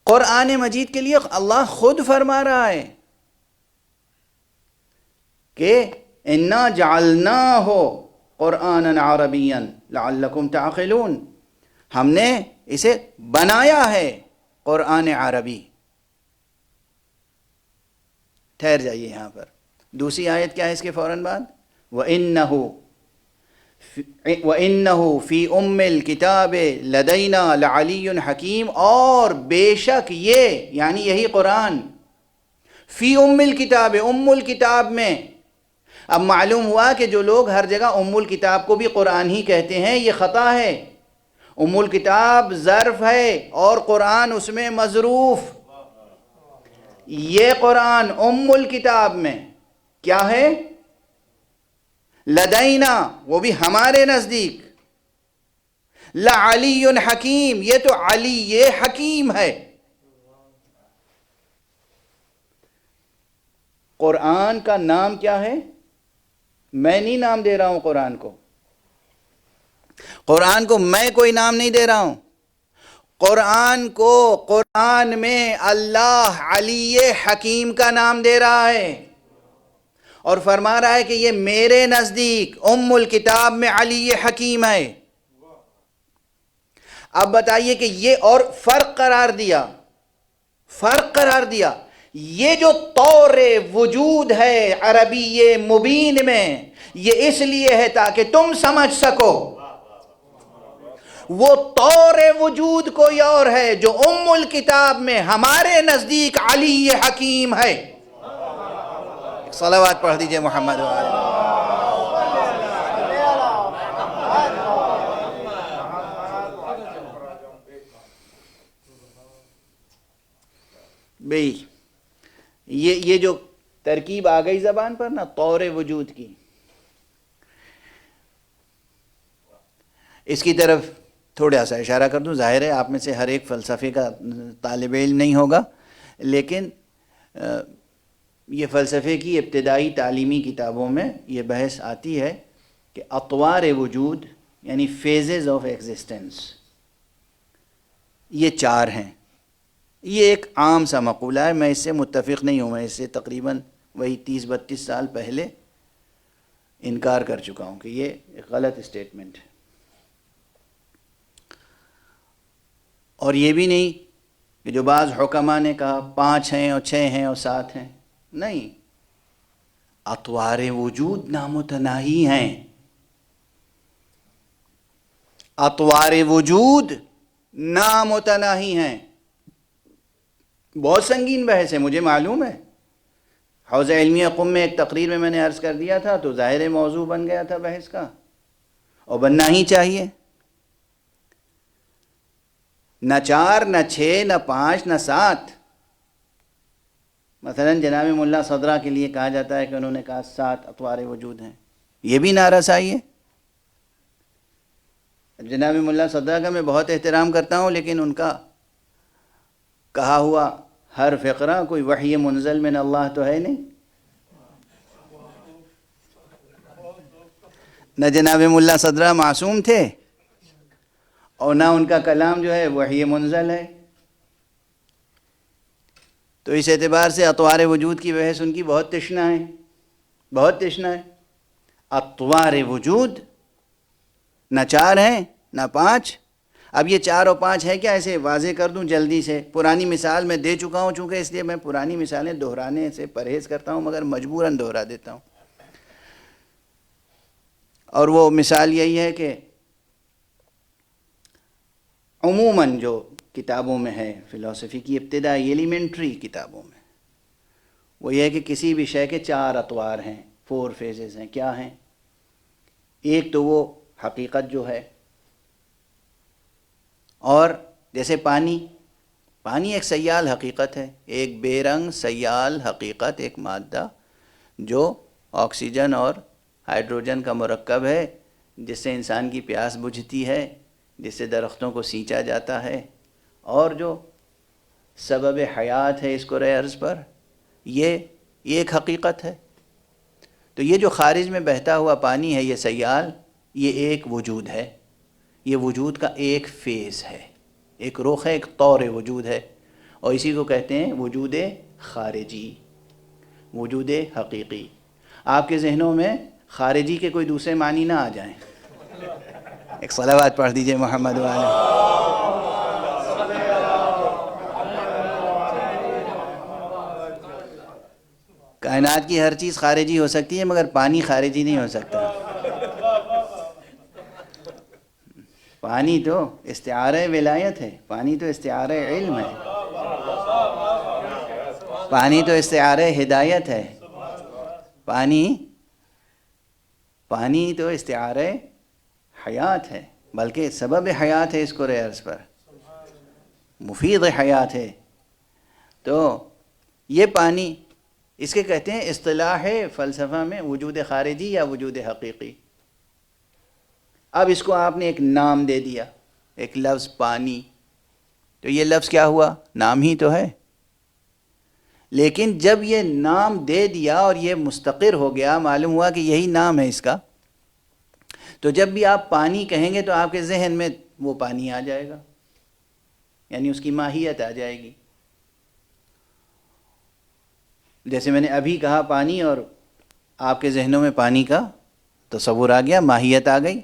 Speaker 1: قرآن مجید کے لیے اللہ خود فرما رہا ہے کہ انا جعلناہ قرآنا عربیا لعلکم تعقلون، ہم نے اسے بنایا ہے قرآن عربی۔ ٹھہر جائیے یہاں پر، دوسری آیت کیا ہے اس کے فوراً بعد؟ وَإِنَّهُ فِي أُمِّ الْكِتَابِ لَدَيْنَا لَعَلِيٌّ حَكِيمٌ، اور بے شک یہ یعنی یہی قرآن، فی ام الکتاب، ام الکتاب میں۔ اب معلوم ہوا کہ جو لوگ ہر جگہ ام الکتاب کو بھی قرآن ہی کہتے ہیں یہ خطا ہے۔ ام الکتاب ظرف ہے اور قرآن اس میں مظروف۔ یہ قرآن ام الکتاب میں کیا ہے؟ لدینا، وہ بھی ہمارے نزدیک، لعلی حکیم، یہ تو علی یہ حکیم ہے۔ قرآن کا نام کیا ہے؟ میں نہیں نام دے رہا ہوں قرآن کو، قرآن کو میں کوئی نام نہیں دے رہا ہوں، قرآن کو قرآن میں اللہ علی حکیم کا نام دے رہا ہے اور فرما رہا ہے کہ یہ میرے نزدیک ام الکتاب میں علی حکیم ہے۔ اب بتائیے کہ یہ اور فرق قرار دیا، یہ جو طور وجود ہے عربی مبین میں، یہ اس لیے ہے تاکہ تم سمجھ سکو۔ وہ طور وجود کوئی اور ہے جو ام الکتاب میں ہمارے نزدیک علی حکیم ہے۔ صلوات پڑھ دیجئے محمد وآلہ۔ بھئی یہ جو ترکیب آ گئی زبان پر نا طور وجود کی، اس کی طرف تھوڑا سا اشارہ کر دوں۔ ظاہر ہے آپ میں سے ہر ایک فلسفے کا طالب علم نہیں ہوگا، لیکن یہ فلسفے کی ابتدائی تعلیمی کتابوں میں یہ بحث آتی ہے کہ اطوار وجود یعنی فیزز آف ایگزسٹنس یہ 4 ہیں۔ یہ ایک عام سا مقولہ ہے، میں اس سے متفق نہیں ہوں، میں اس سے تقریباً وہی 30-32 سال پہلے انکار کر چکا ہوں کہ یہ ایک غلط اسٹیٹمنٹ ہے۔ اور یہ بھی نہیں کہ جو بعض حکماء نے کہا 5 ہیں اور 6 ہیں اور 7 ہیں، نہیں، اطوار وجود نامتناہی ہیں، اطوار وجود نامتناہی ہیں۔ بہت سنگین بحث ہے، مجھے معلوم ہے۔ حوزہ علمیہ قم میں ایک تقریر میں نے عرض کر دیا تھا تو ظاہر موضوع بن گیا تھا بحث کا، اور بننا ہی چاہیے۔ نہ 4 نہ 6 نہ 5 نہ 7، مثلا جناب ملا صدرہ کے لیے کہا جاتا ہے کہ انہوں نے کہا 7 اطوار وجود ہیں، یہ بھی نارسائی ہے۔ جناب ملا صدرہ کا میں بہت احترام کرتا ہوں، لیکن ان کا کہا ہوا ہر فقرہ کوئی وحی منزل من اللہ تو ہے نہیں۔ نہ جناب ملا صدرہ معصوم تھے اور نہ ان کا کلام جو ہے وحی منزل ہے، تو اس اعتبار سے اطوار وجود کی بحث ان کی بہت تشنا ہے، بہت تشنا ہے۔ اطوار وجود نہ 4 ہیں نہ 5۔ اب یہ 4 اور 5 ہے کیا، ایسے واضح کر دوں جلدی سے۔ پرانی مثال میں دے چکا ہوں، چونکہ اس لیے میں پرانی مثالیں دہرانے سے پرہیز کرتا ہوں، مگر مجبوراً دہرا دیتا ہوں۔ اور وہ مثال یہی ہے کہ عموماً جو کتابوں میں ہے فلسفی کی ابتدائی ایلیمنٹری کتابوں میں، وہ یہ ہے کہ کسی بھی شے کے 4 اطوار ہیں، 4 فیزز ہیں۔ کیا ہیں؟ ایک تو وہ حقیقت جو ہے، اور جیسے پانی ایک سیال حقیقت ہے، ایک بے رنگ سیال حقیقت، ایک مادہ جو آکسیجن اور ہائیڈروجن کا مرکب ہے، جس سے انسان کی پیاس بجھتی ہے، جس سے درختوں کو سینچا جاتا ہے، اور جو سبب حیات ہے اس کرۂ ارض پر، یہ ایک حقیقت ہے۔ تو یہ جو خارج میں بہتا ہوا پانی ہے، یہ سیال، یہ ایک وجود ہے، یہ وجود کا ایک فیز ہے، ایک رخ ہے، ایک طور وجود ہے، اور اسی کو کہتے ہیں وجود خارجی، وجود حقیقی۔ آپ کے ذہنوں میں خارجی کے کوئی دوسرے معنی نہ آ جائیں. ایک صلوات پڑھ دیجئے محمد والے. کائنات کی ہر چیز خارجی ہو سکتی ہے مگر پانی خارجی نہیں ہو سکتا. پانی تو استعارہ ولایت ہے، پانی تو استعارہ علم ہے، پانی تو استعارہ ہدایت ہے، پانی تو استعارہ حیات ہے، بلکہ سبب حیات ہے اس کرۂ ارض پر، مفید حیات ہے. تو یہ پانی، اس کے کہتے ہیں اصطلاح فلسفہ میں وجود خارجی یا وجود حقیقی. اب اس کو آپ نے ایک نام دے دیا، ایک لفظ پانی، تو یہ لفظ کیا ہوا؟ نام ہی تو ہے. لیکن جب یہ نام دے دیا اور یہ مستقر ہو گیا، معلوم ہوا کہ یہی نام ہے اس کا، تو جب بھی آپ پانی کہیں گے تو آپ کے ذہن میں وہ پانی آ جائے گا، یعنی اس کی ماہیت آ جائے گی. جیسے میں نے ابھی کہا پانی، اور آپ کے ذہنوں میں پانی کا تصور آ گیا، ماہیت آ گئی.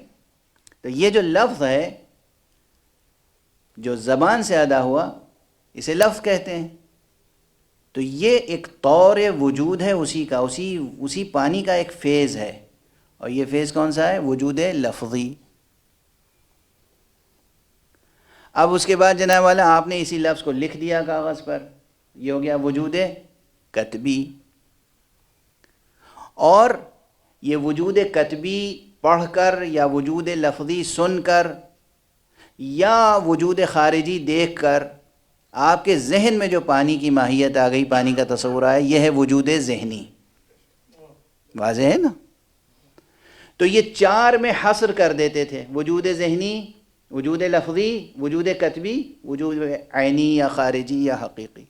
Speaker 1: تو یہ جو لفظ ہے جو زبان سے ادا ہوا، اسے لفظ کہتے ہیں. تو یہ ایک طور وجود ہے اسی کا، اسی پانی کا ایک فیز ہے. اور یہ فیز کون سا ہے؟ وجود لفظی. اب اس کے بعد جناب والا آپ نے اسی لفظ کو لکھ دیا کاغذ پر، یہ ہو گیا وجود کتبی. اور یہ وجود کتبی پڑھ کر یا وجود لفظی سن کر یا وجود خارجی دیکھ کر آپ کے ذہن میں جو پانی کی ماہیت آ گئی، پانی کا تصور آیا، یہ ہے وجود ذہنی. واضح ہے نا؟ تو یہ چار میں حصر کر دیتے تھے، وجود ذہنی، وجود لفظی، وجود کتبی، وجود عینی یا خارجی یا حقیقی.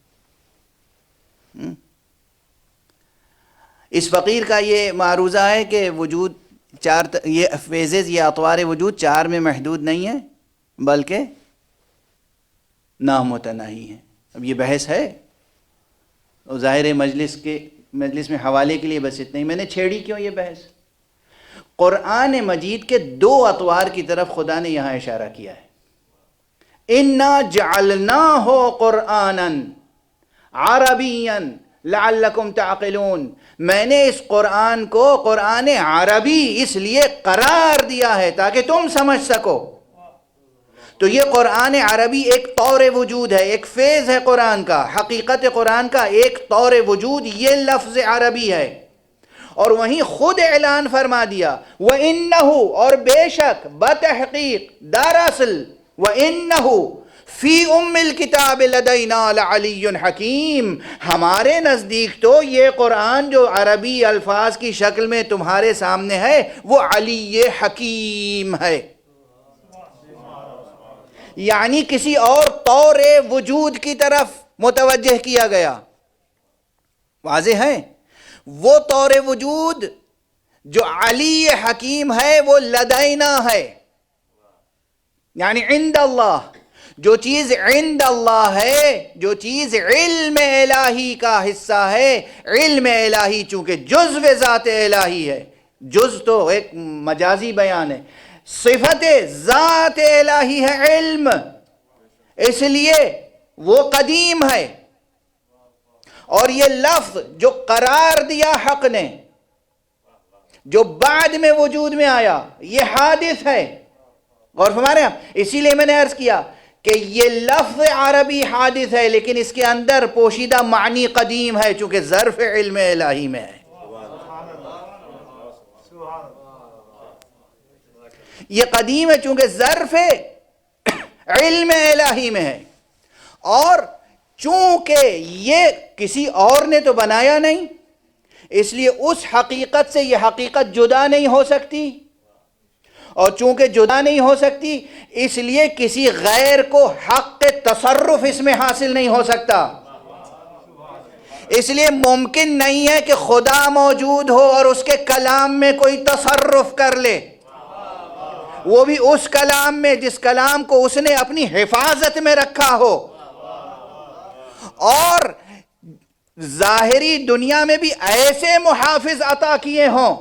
Speaker 1: اس فقیر کا یہ معروضہ ہے کہ وجود چار، یہ فیزز، یہ اطوار وجود چار میں محدود نہیں ہے بلکہ نامتناہی ہیں. اب یہ بحث ہے، اور ظاہر مجلس میں حوالے کے لیے بس اتنا ہی. میں نے چھیڑی کیوں یہ بحث؟ قرآن مجید کے دو اطوار کی طرف خدا نے یہاں اشارہ کیا ہے. اِنَّا جَعَلْنَاهُ قُرْآنًا عَرَبِيًّا لَعَلَّكُمْ تَعْقِلُونَ. میں نے اس قرآن کو قرآن عربی اس لیے قرار دیا ہے تاکہ تم سمجھ سکو. تو یہ قرآن عربی ایک طور وجود ہے، ایک فیز ہے قرآن کا، حقیقت قرآن کا ایک طور وجود یہ لفظ عربی ہے. اور وہیں خود اعلان فرما دیا وَإِنَّهُ، اور بے شک بتحقیق دراصل وَإِنَّهُ فی الکتاب لدینا لعلی حکیم، ہمارے نزدیک تو یہ قرآن جو عربی الفاظ کی شکل میں تمہارے سامنے ہے وہ علی حکیم ہے. یعنی کسی اور طور وجود کی طرف متوجہ کیا گیا. واضح ہے؟ وہ طور وجود جو علی حکیم ہے وہ لدینا ہے، یعنی عند اللہ. جو چیز عند اللہ ہے، جو چیز علم الہی کا حصہ ہے، علم الہی چونکہ جزو ذات الہی ہے، جز تو ایک مجازی بیان ہے، صفت ذات الہی ہے علم، اس لیے وہ قدیم ہے. اور یہ لفظ جو قرار دیا حق نے، جو بعد میں وجود میں آیا، یہ حادث ہے. غور فرمائیں آپ. اسی لیے میں نے عرض کیا کہ یہ لفظ عربی حادث ہے لیکن اس کے اندر پوشیدہ معنی قدیم ہے چونکہ ظرف علم الہی میں ہے. یہ قدیم ہے چونکہ ظرف علم الہی میں ہے، اور چونکہ یہ کسی اور نے تو بنایا نہیں، اس لیے اس حقیقت سے یہ حقیقت جدا نہیں ہو سکتی، اور چونکہ جدا نہیں ہو سکتی اس لیے کسی غیر کو حق تصرف اس میں حاصل نہیں ہو سکتا. اس لیے ممکن نہیں ہے کہ خدا موجود ہو اور اس کے کلام میں کوئی تصرف کر لے، وہ بھی اس کلام میں جس کلام کو اس نے اپنی حفاظت میں رکھا ہو. اور ظاہری دنیا میں بھی ایسے محافظ عطا کیے ہوں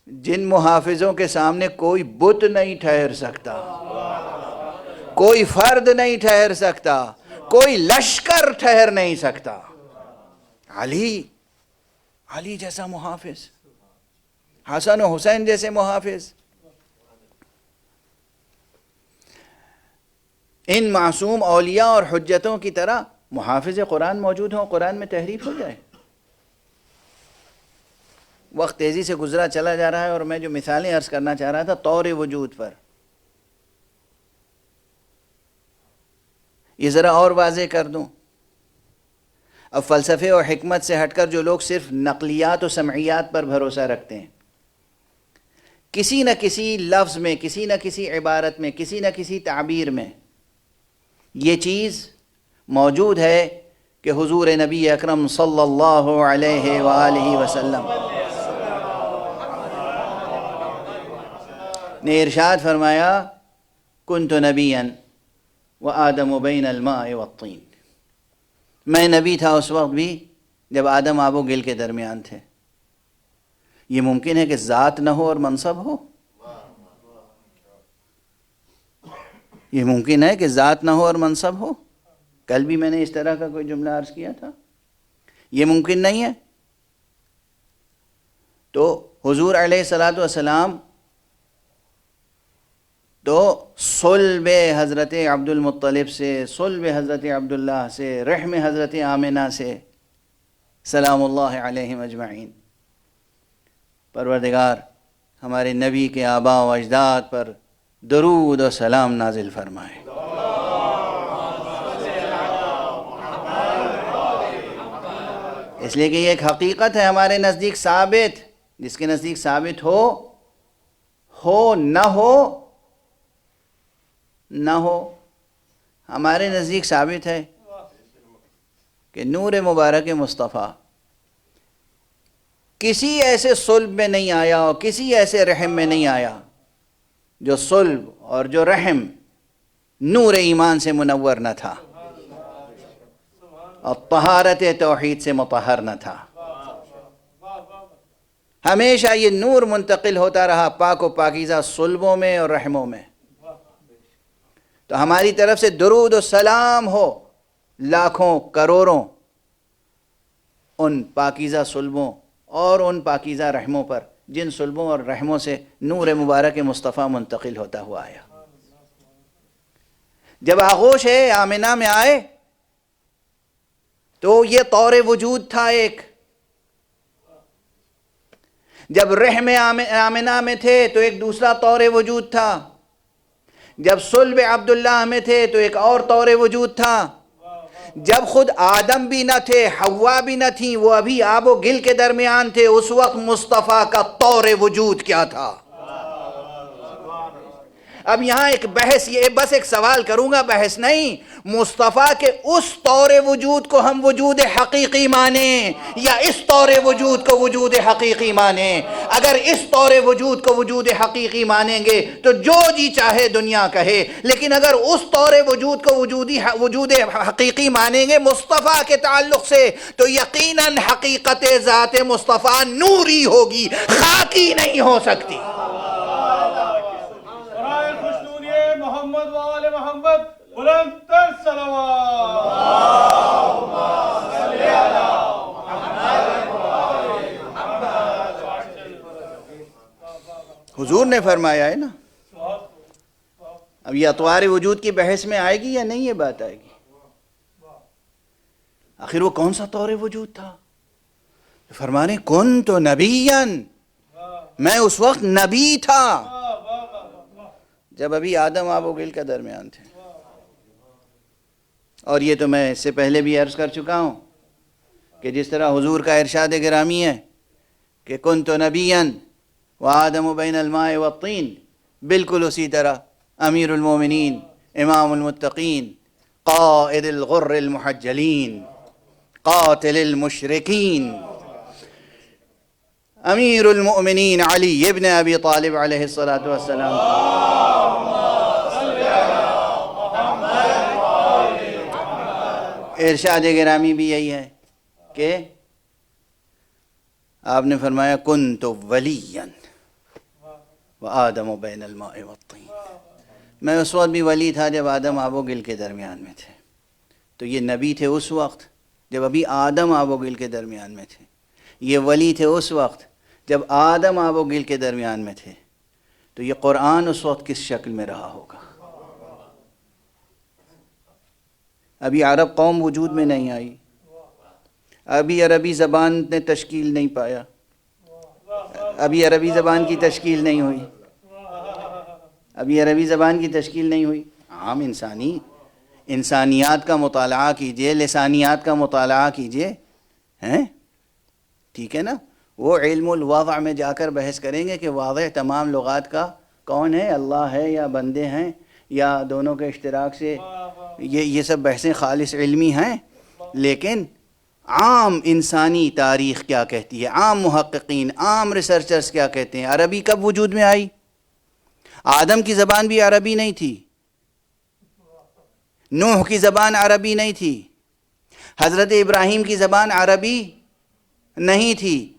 Speaker 1: جن محافظوں کے سامنے کوئی بت نہیں ٹھہر سکتا، کوئی فرد نہیں ٹھہر سکتا، کوئی لشکر ٹھہر نہیں سکتا۔ علی جیسا محافظ، حسن و حسین جیسے محافظ، ان معصوم اولیاء اور حجتوں کی طرح محافظ قرآن موجود ہوں، قرآن میں تحریف ہو جائے۔ وقت تیزی سے گزرا چلا جا رہا ہے، اور میں جو مثالیں عرض کرنا چاہ رہا تھا طور وجود پر، یہ ذرا اور واضح کر دوں۔ اب فلسفے اور حکمت سے ہٹ کر جو لوگ صرف نقلیات و سمعیات پر بھروسہ رکھتے ہیں، کسی نہ کسی لفظ میں، کسی نہ کسی عبارت میں، کسی نہ کسی تعبیر میں یہ چیز موجود ہے کہ حضور نبی اکرم صلی اللہ علیہ وآلہ وسلم نے ارشاد فرمایا کنت نبیا وآدم بین الماء والطین، میں نبی تھا اس وقت بھی جب آدم آب و گل کے درمیان تھے۔ یہ ممکن ہے کہ ذات نہ ہو اور منصب ہو؟ یہ ممکن ہے کہ ذات نہ ہو اور منصب ہو؟ کل بھی میں نے اس طرح کا کوئی جملہ عرض کیا تھا، یہ ممکن نہیں ہے۔ تو حضور علیہ الصلوۃ والسلام تو صلب حضرت عبد المطلب سے، صلب حضرت عبداللہ سے، رحم حضرت آمنہ سے، سلام اللہ علیہم اجمعین۔ پروردگار ہمارے نبی کے آباء و اجداد پر درود و سلام نازل فرمائے۔ اس لیے کہ یہ ایک حقیقت ہے ہمارے نزدیک ثابت، جس کے نزدیک ثابت ہو نہ ہو، ہمارے نزدیک ثابت ہے کہ نور مبارک مصطفیٰ کسی ایسے صلب میں نہیں آیا اور کسی ایسے رحم میں نہیں آیا جو صلب اور جو رحم نور ایمان سے منور نہ تھا اور طہارت توحید سے مطہر نہ تھا۔ ہمیشہ یہ نور منتقل ہوتا رہا پاک و پاکیزہ صلبوں میں اور رحموں میں۔ تو ہماری طرف سے درود و سلام ہو لاکھوں کروڑوں ان پاکیزہ صلبوں اور ان پاکیزہ رحموں پر جن صلبوں اور رحموں سے نور مبارک مصطفیٰ منتقل ہوتا ہوا آیا۔ جب آغوش آمنہ میں آئے تو یہ طور وجود تھا ایک، جب رحم آمنہ میں تھے تو ایک دوسرا طور وجود تھا، جب صلب عبداللہ میں تھے تو ایک اور طور وجود تھا، جب خود آدم بھی نہ تھے، حوا بھی نہ تھیں، وہ ابھی آب و گل کے درمیان تھے، اس وقت مصطفیٰ کا طور وجود کیا تھا۔ اب یہاں ایک بحث، یہ بس ایک سوال کروں گا، بحث نہیں، مصطفیٰ کے اس طور وجود کو ہم وجود حقیقی مانیں یا اس طور وجود کو وجود حقیقی مانیں؟ اگر اس طور وجود کو وجود حقیقی مانیں گے تو جو جی چاہے دنیا کہے، لیکن اگر اس طور وجود کو وجود حقیقی مانیں گے مصطفیٰ کے تعلق سے تو یقیناً حقیقت ذات مصطفیٰ نوری ہوگی، خاکی نہیں ہو سکتی۔
Speaker 2: محمد وآل محمد بلند تر صلوات۔
Speaker 1: حضور نے فرمایا ہے نا، اب یہ اطوار وجود کی بحث میں آئے گی یا نہیں؟ یہ بات آئے گی۔ آخر وہ کون سا طور وجود تھا؟ فرمانے کنت نبیًا، میں اس وقت نبی تھا جب ابھی آدم آب و گل کے درمیان تھے۔ اور یہ تو میں اس سے پہلے بھی عرض کر چکا ہوں کہ جس طرح حضور کا ارشاد گرامی ہے کہ کنت نبیًا وآدم بین الماء والطین، بالکل اسی طرح امیر المومنین، امام المتقین، قائد الغر المحجلین، قاتل المشرکین، امیر المؤمنین علی ابن ابی طالب علیہ الصلاۃ والسلام، ارشاد گرامی بھی یہی ہے کہ آپ نے فرمایا کنت ولیا وآدم بین الماء والطین، میں اس وقت بھی ولی تھا جب آدم آب و گل کے درمیان میں تھے. تو یہ نبی تھے اس وقت جب ابھی آدم آب و گل کے درمیان میں تھے، یہ ولی تھے اس وقت جب آدم آب و گل کے درمیان میں تھے. تو یہ قرآن اس وقت کس شکل میں رہا ہوگا؟ ابھی عرب قوم وجود میں نہیں آئی، ابھی عربی زبان نے تشکیل نہیں پایا، ابھی عربی زبان کی تشکیل نہیں ہوئی، ابھی عربی زبان کی تشکیل نہیں ہوئی. عام انسانیات کا مطالعہ کیجئے، لسانیات کا مطالعہ کیجئے، ہیں ٹھیک ہے نا. وہ علم الوضع میں جا کر بحث کریں گے کہ واضح تمام لغات کا کون ہے، اللہ ہے یا بندے ہیں یا دونوں کے اشتراک سے. یہ سب بحثیں خالص علمی ہیں، لیکن عام انسانی تاریخ کیا کہتی ہے، عام محققین، عام ریسرچرز کیا کہتے ہیں. عربی کب وجود میں آئی؟ آدم کی زبان بھی عربی نہیں تھی، نوح کی زبان عربی نہیں تھی، حضرت ابراہیم کی زبان عربی نہیں تھی.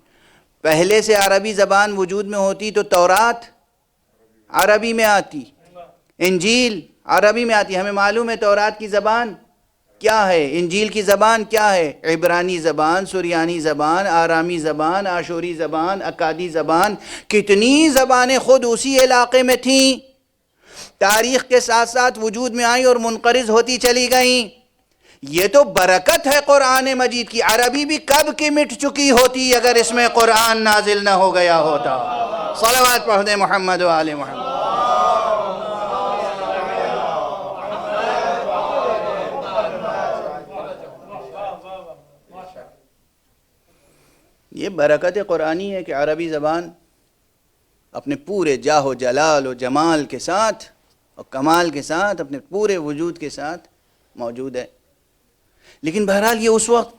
Speaker 1: پہلے سے عربی زبان وجود میں ہوتی تو تورات عربی میں آتی، انجیل عربی میں آتی. ہمیں معلوم ہے تورات کی زبان کیا ہے، انجیل کی زبان کیا ہے، عبرانی زبان، سریانی زبان، آرامی زبان، آشوری زبان، اکادی زبان. کتنی زبانیں خود اسی علاقے میں تھیں، تاریخ کے ساتھ ساتھ وجود میں آئیں اور منقرض ہوتی چلی گئیں. یہ تو برکت ہے قرآن مجید کی. عربی بھی کب کی مٹ چکی ہوتی اگر اس میں قرآن نازل نہ ہو گیا ہوتا. صلوات پڑھ دیں محمد و آل محمد. یہ برکت قرآنی ہے کہ عربی زبان اپنے پورے جاہ و جلال و جمال کے ساتھ اور کمال کے ساتھ، اپنے پورے وجود کے ساتھ موجود ہے. لیکن بہرحال یہ اس وقت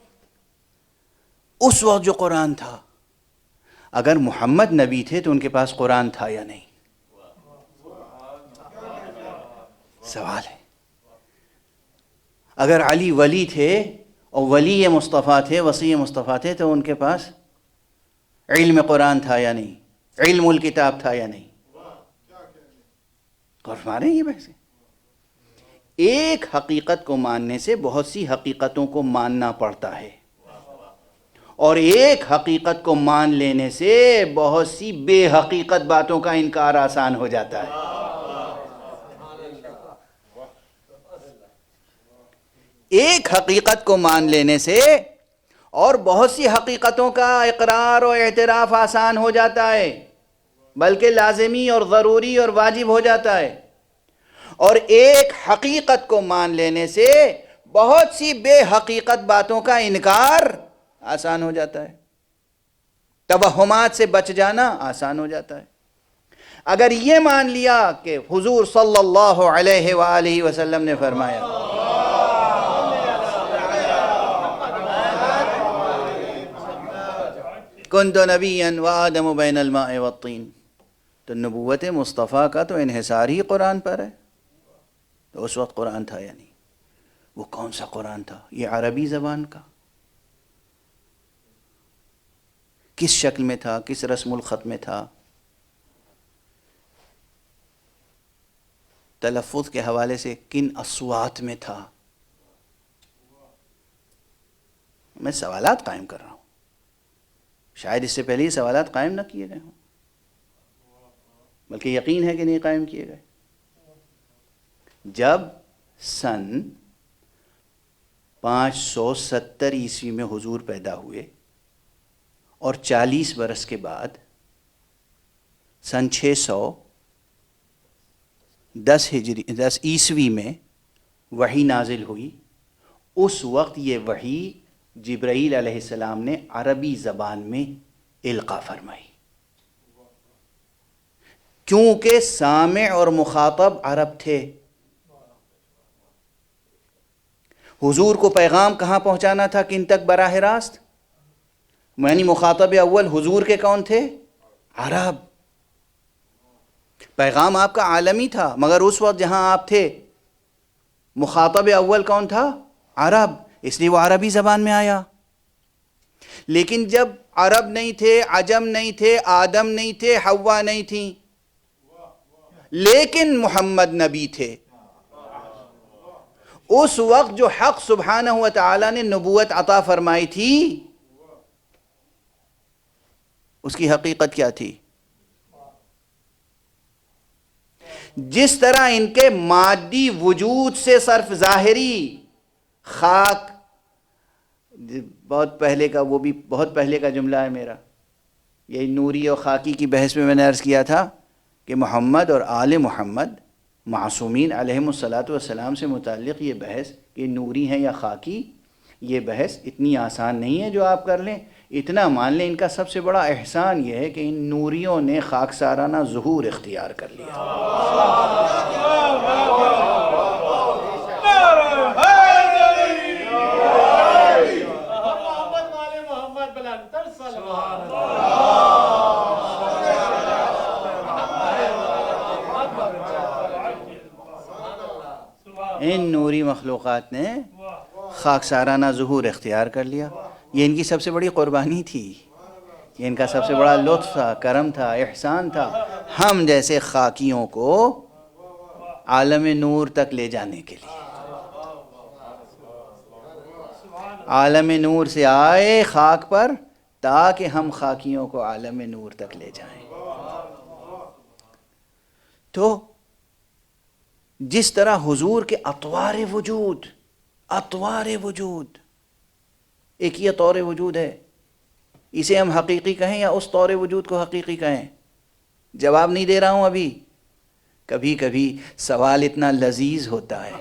Speaker 1: جو قرآن تھا، اگر محمد نبی تھے تو ان کے پاس قرآن تھا یا نہیں؟ سوال ہے. اگر علی ولی تھے اور ولی مصطفیٰ تھے، وصی مصطفیٰ تھے، تو ان کے پاس علم قرآن تھا یا نہیں؟ علم الکتاب تھا یا نہیں؟ غور فرما رہے ہیں یہ بحث. ایک حقیقت کو ماننے سے بہت سی حقیقتوں کو ماننا پڑتا ہے، اور ایک حقیقت کو مان لینے سے بہت سی بے حقیقت باتوں کا انکار آسان ہو جاتا ہے. ایک حقیقت کو مان لینے سے اور بہت سی حقیقتوں کا اقرار و اعتراف آسان ہو جاتا ہے، بلکہ لازمی اور ضروری اور واجب ہو جاتا ہے. اور ایک حقیقت کو مان لینے سے بہت سی بے حقیقت باتوں کا انکار آسان ہو جاتا ہے، توہمات سے بچ جانا آسان ہو جاتا ہے. اگر یہ مان لیا کہ حضور صلی اللہ علیہ وآلہ وسلم نے فرمایا کنت نبیا وآدم بین الماء والطین، تو نبوت مصطفیٰ کا تو انحصار ہی قرآن پر ہے. تو اس وقت قرآن تھا یا نہیں؟ وہ کون سا قرآن تھا؟ یہ عربی زبان کا کس شکل میں تھا، کس رسم الخط میں تھا، تلفظ کے حوالے سے کن اصوات میں تھا؟ میں سوالات قائم کر رہا ہوں، شاید اس سے پہلے یہ سوالات قائم نہ کیے گئے ہوں، بلکہ یقین ہے کہ نہیں قائم کیے گئے. جب سن 570 عیسوی میں حضور پیدا ہوئے اور 40 برس کے بعد سن 610 عیسوی میں وحی نازل ہوئی، اس وقت یہ وحی جبرائیل علیہ السلام نے عربی زبان میں القاء فرمائی، کیونکہ سامع اور مخاطب عرب تھے. حضور کو پیغام کہاں پہنچانا تھا، کن تک براہ راست؟ یعنی مخاطب اول حضور کے کون تھے؟ عرب. پیغام آپ کا عالمی تھا، مگر اس وقت جہاں آپ تھے مخاطب اول کون تھا؟ عرب، اس لیے وہ عربی زبان میں آیا. لیکن جب عرب نہیں تھے، عجم نہیں تھے، آدم نہیں تھے، حوا نہیں تھیں، لیکن محمد نبی تھے، اس وقت جو حق سبحانہ و تعالی نے نبوت عطا فرمائی تھی اس کی حقیقت کیا تھی؟ جس طرح ان کے مادی وجود سے صرف ظاہری خاک، بہت پہلے کا، وہ بھی بہت پہلے کا جملہ ہے میرا، یہ نوری اور خاکی کی بحث میں نے عرض کیا تھا کہ محمد اور آل محمد معصومین علیہم الصلاۃ والسلام سے متعلق یہ بحث کہ نوری ہیں یا خاکی، یہ بحث اتنی آسان نہیں ہے جو آپ کر لیں۔ اتنا مان لیں ان کا سب سے بڑا احسان یہ ہے کہ ان نوریوں نے خاکسارانہ ظہور اختیار کر لیا۔ ان نوری مخلوقات نے خاکسارانہ ظہور اختیار کر لیا۔ یہ ان کی سب سے بڑی قربانی تھی، یہ ان کا سب سے بڑا لطف تھا، کرم تھا، احسان تھا، ہم جیسے خاکیوں کو عالم نور تک لے جانے کے لیے۔ عالم نور سے آئے خاک پر تاکہ ہم خاکیوں کو عالم نور تک لے جائیں۔ تو جس طرح حضور کے اطوار وجود، ایک یہ طور وجود ہے، اسے ہم حقیقی کہیں یا اس طور وجود کو حقیقی کہیں؟ جواب نہیں دے رہا ہوں ابھی، کبھی کبھی سوال اتنا لذیذ ہوتا ہے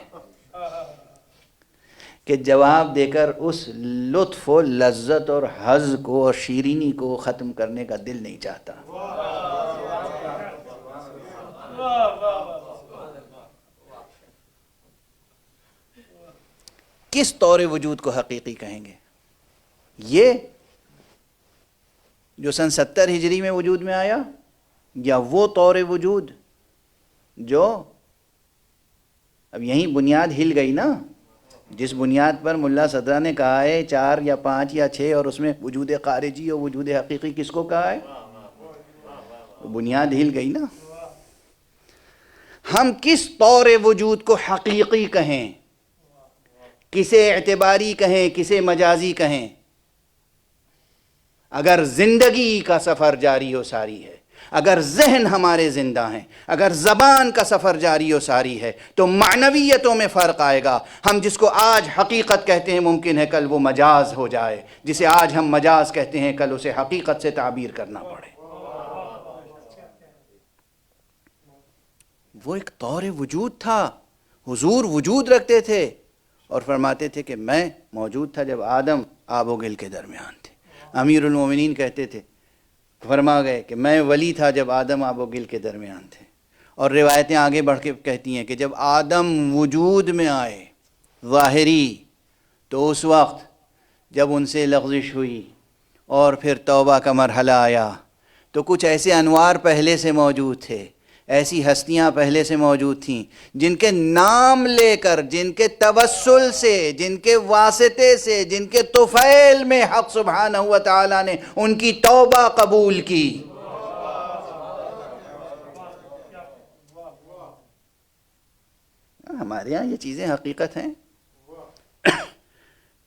Speaker 1: کہ جواب دے کر اس لطف و لذت اور حظ کو اور شیرینی کو ختم کرنے کا دل نہیں چاہتا۔ کس طور وجود کو حقیقی کہیں گے؟ یہ جو سن 70 ہجری میں وجود میں آیا، یا وہ طور وجود جو اب یہیں بنیاد ہل گئی نا، جس بنیاد پر ملا صدرہ نے کہا ہے 4 یا 5 یا 6 اور اس میں وجود خارجی اور وجود حقیقی کس کو کہا ہے؟ بنیاد ہل گئی نا۔ ہم کس طور وجود کو حقیقی کہیں، کسے اعتباری کہیں، کسے مجازی کہیں؟ اگر زندگی کا سفر جاری و ساری ہے، اگر ذہن ہمارے زندہ ہیں، اگر زبان کا سفر جاری و ساری ہے، تو معنویتوں میں فرق آئے گا۔ ہم جس کو آج حقیقت کہتے ہیں ممکن ہے کل وہ مجاز ہو جائے، جسے آج ہم مجاز کہتے ہیں کل اسے حقیقت سے تعبیر کرنا پڑے۔ وہ ایک طور وجود تھا، حضور وجود رکھتے تھے اور فرماتے تھے کہ میں موجود تھا جب آدم آب و گل کے درمیان تھے۔ امیر المومنین کہتے تھے، فرما گئے کہ میں ولی تھا جب آدم آب و گل کے درمیان تھے۔ اور روایتیں آگے بڑھ کے کہتی ہیں کہ جب آدم وجود میں آئے ظاہری، تو اس وقت جب ان سے لغزش ہوئی اور پھر توبہ کا مرحلہ آیا تو کچھ ایسے انوار پہلے سے موجود تھے، ایسی ہستیاں پہلے سے موجود تھیں جن کے نام لے کر، جن کے توسل سے، جن کے واسطے سے، جن کے طفیل میں حق سبحانہ و تعالی نے ان کی توبہ قبول کی۔ ہمارے ہاں یہ چیزیں حقیقت ہیں۔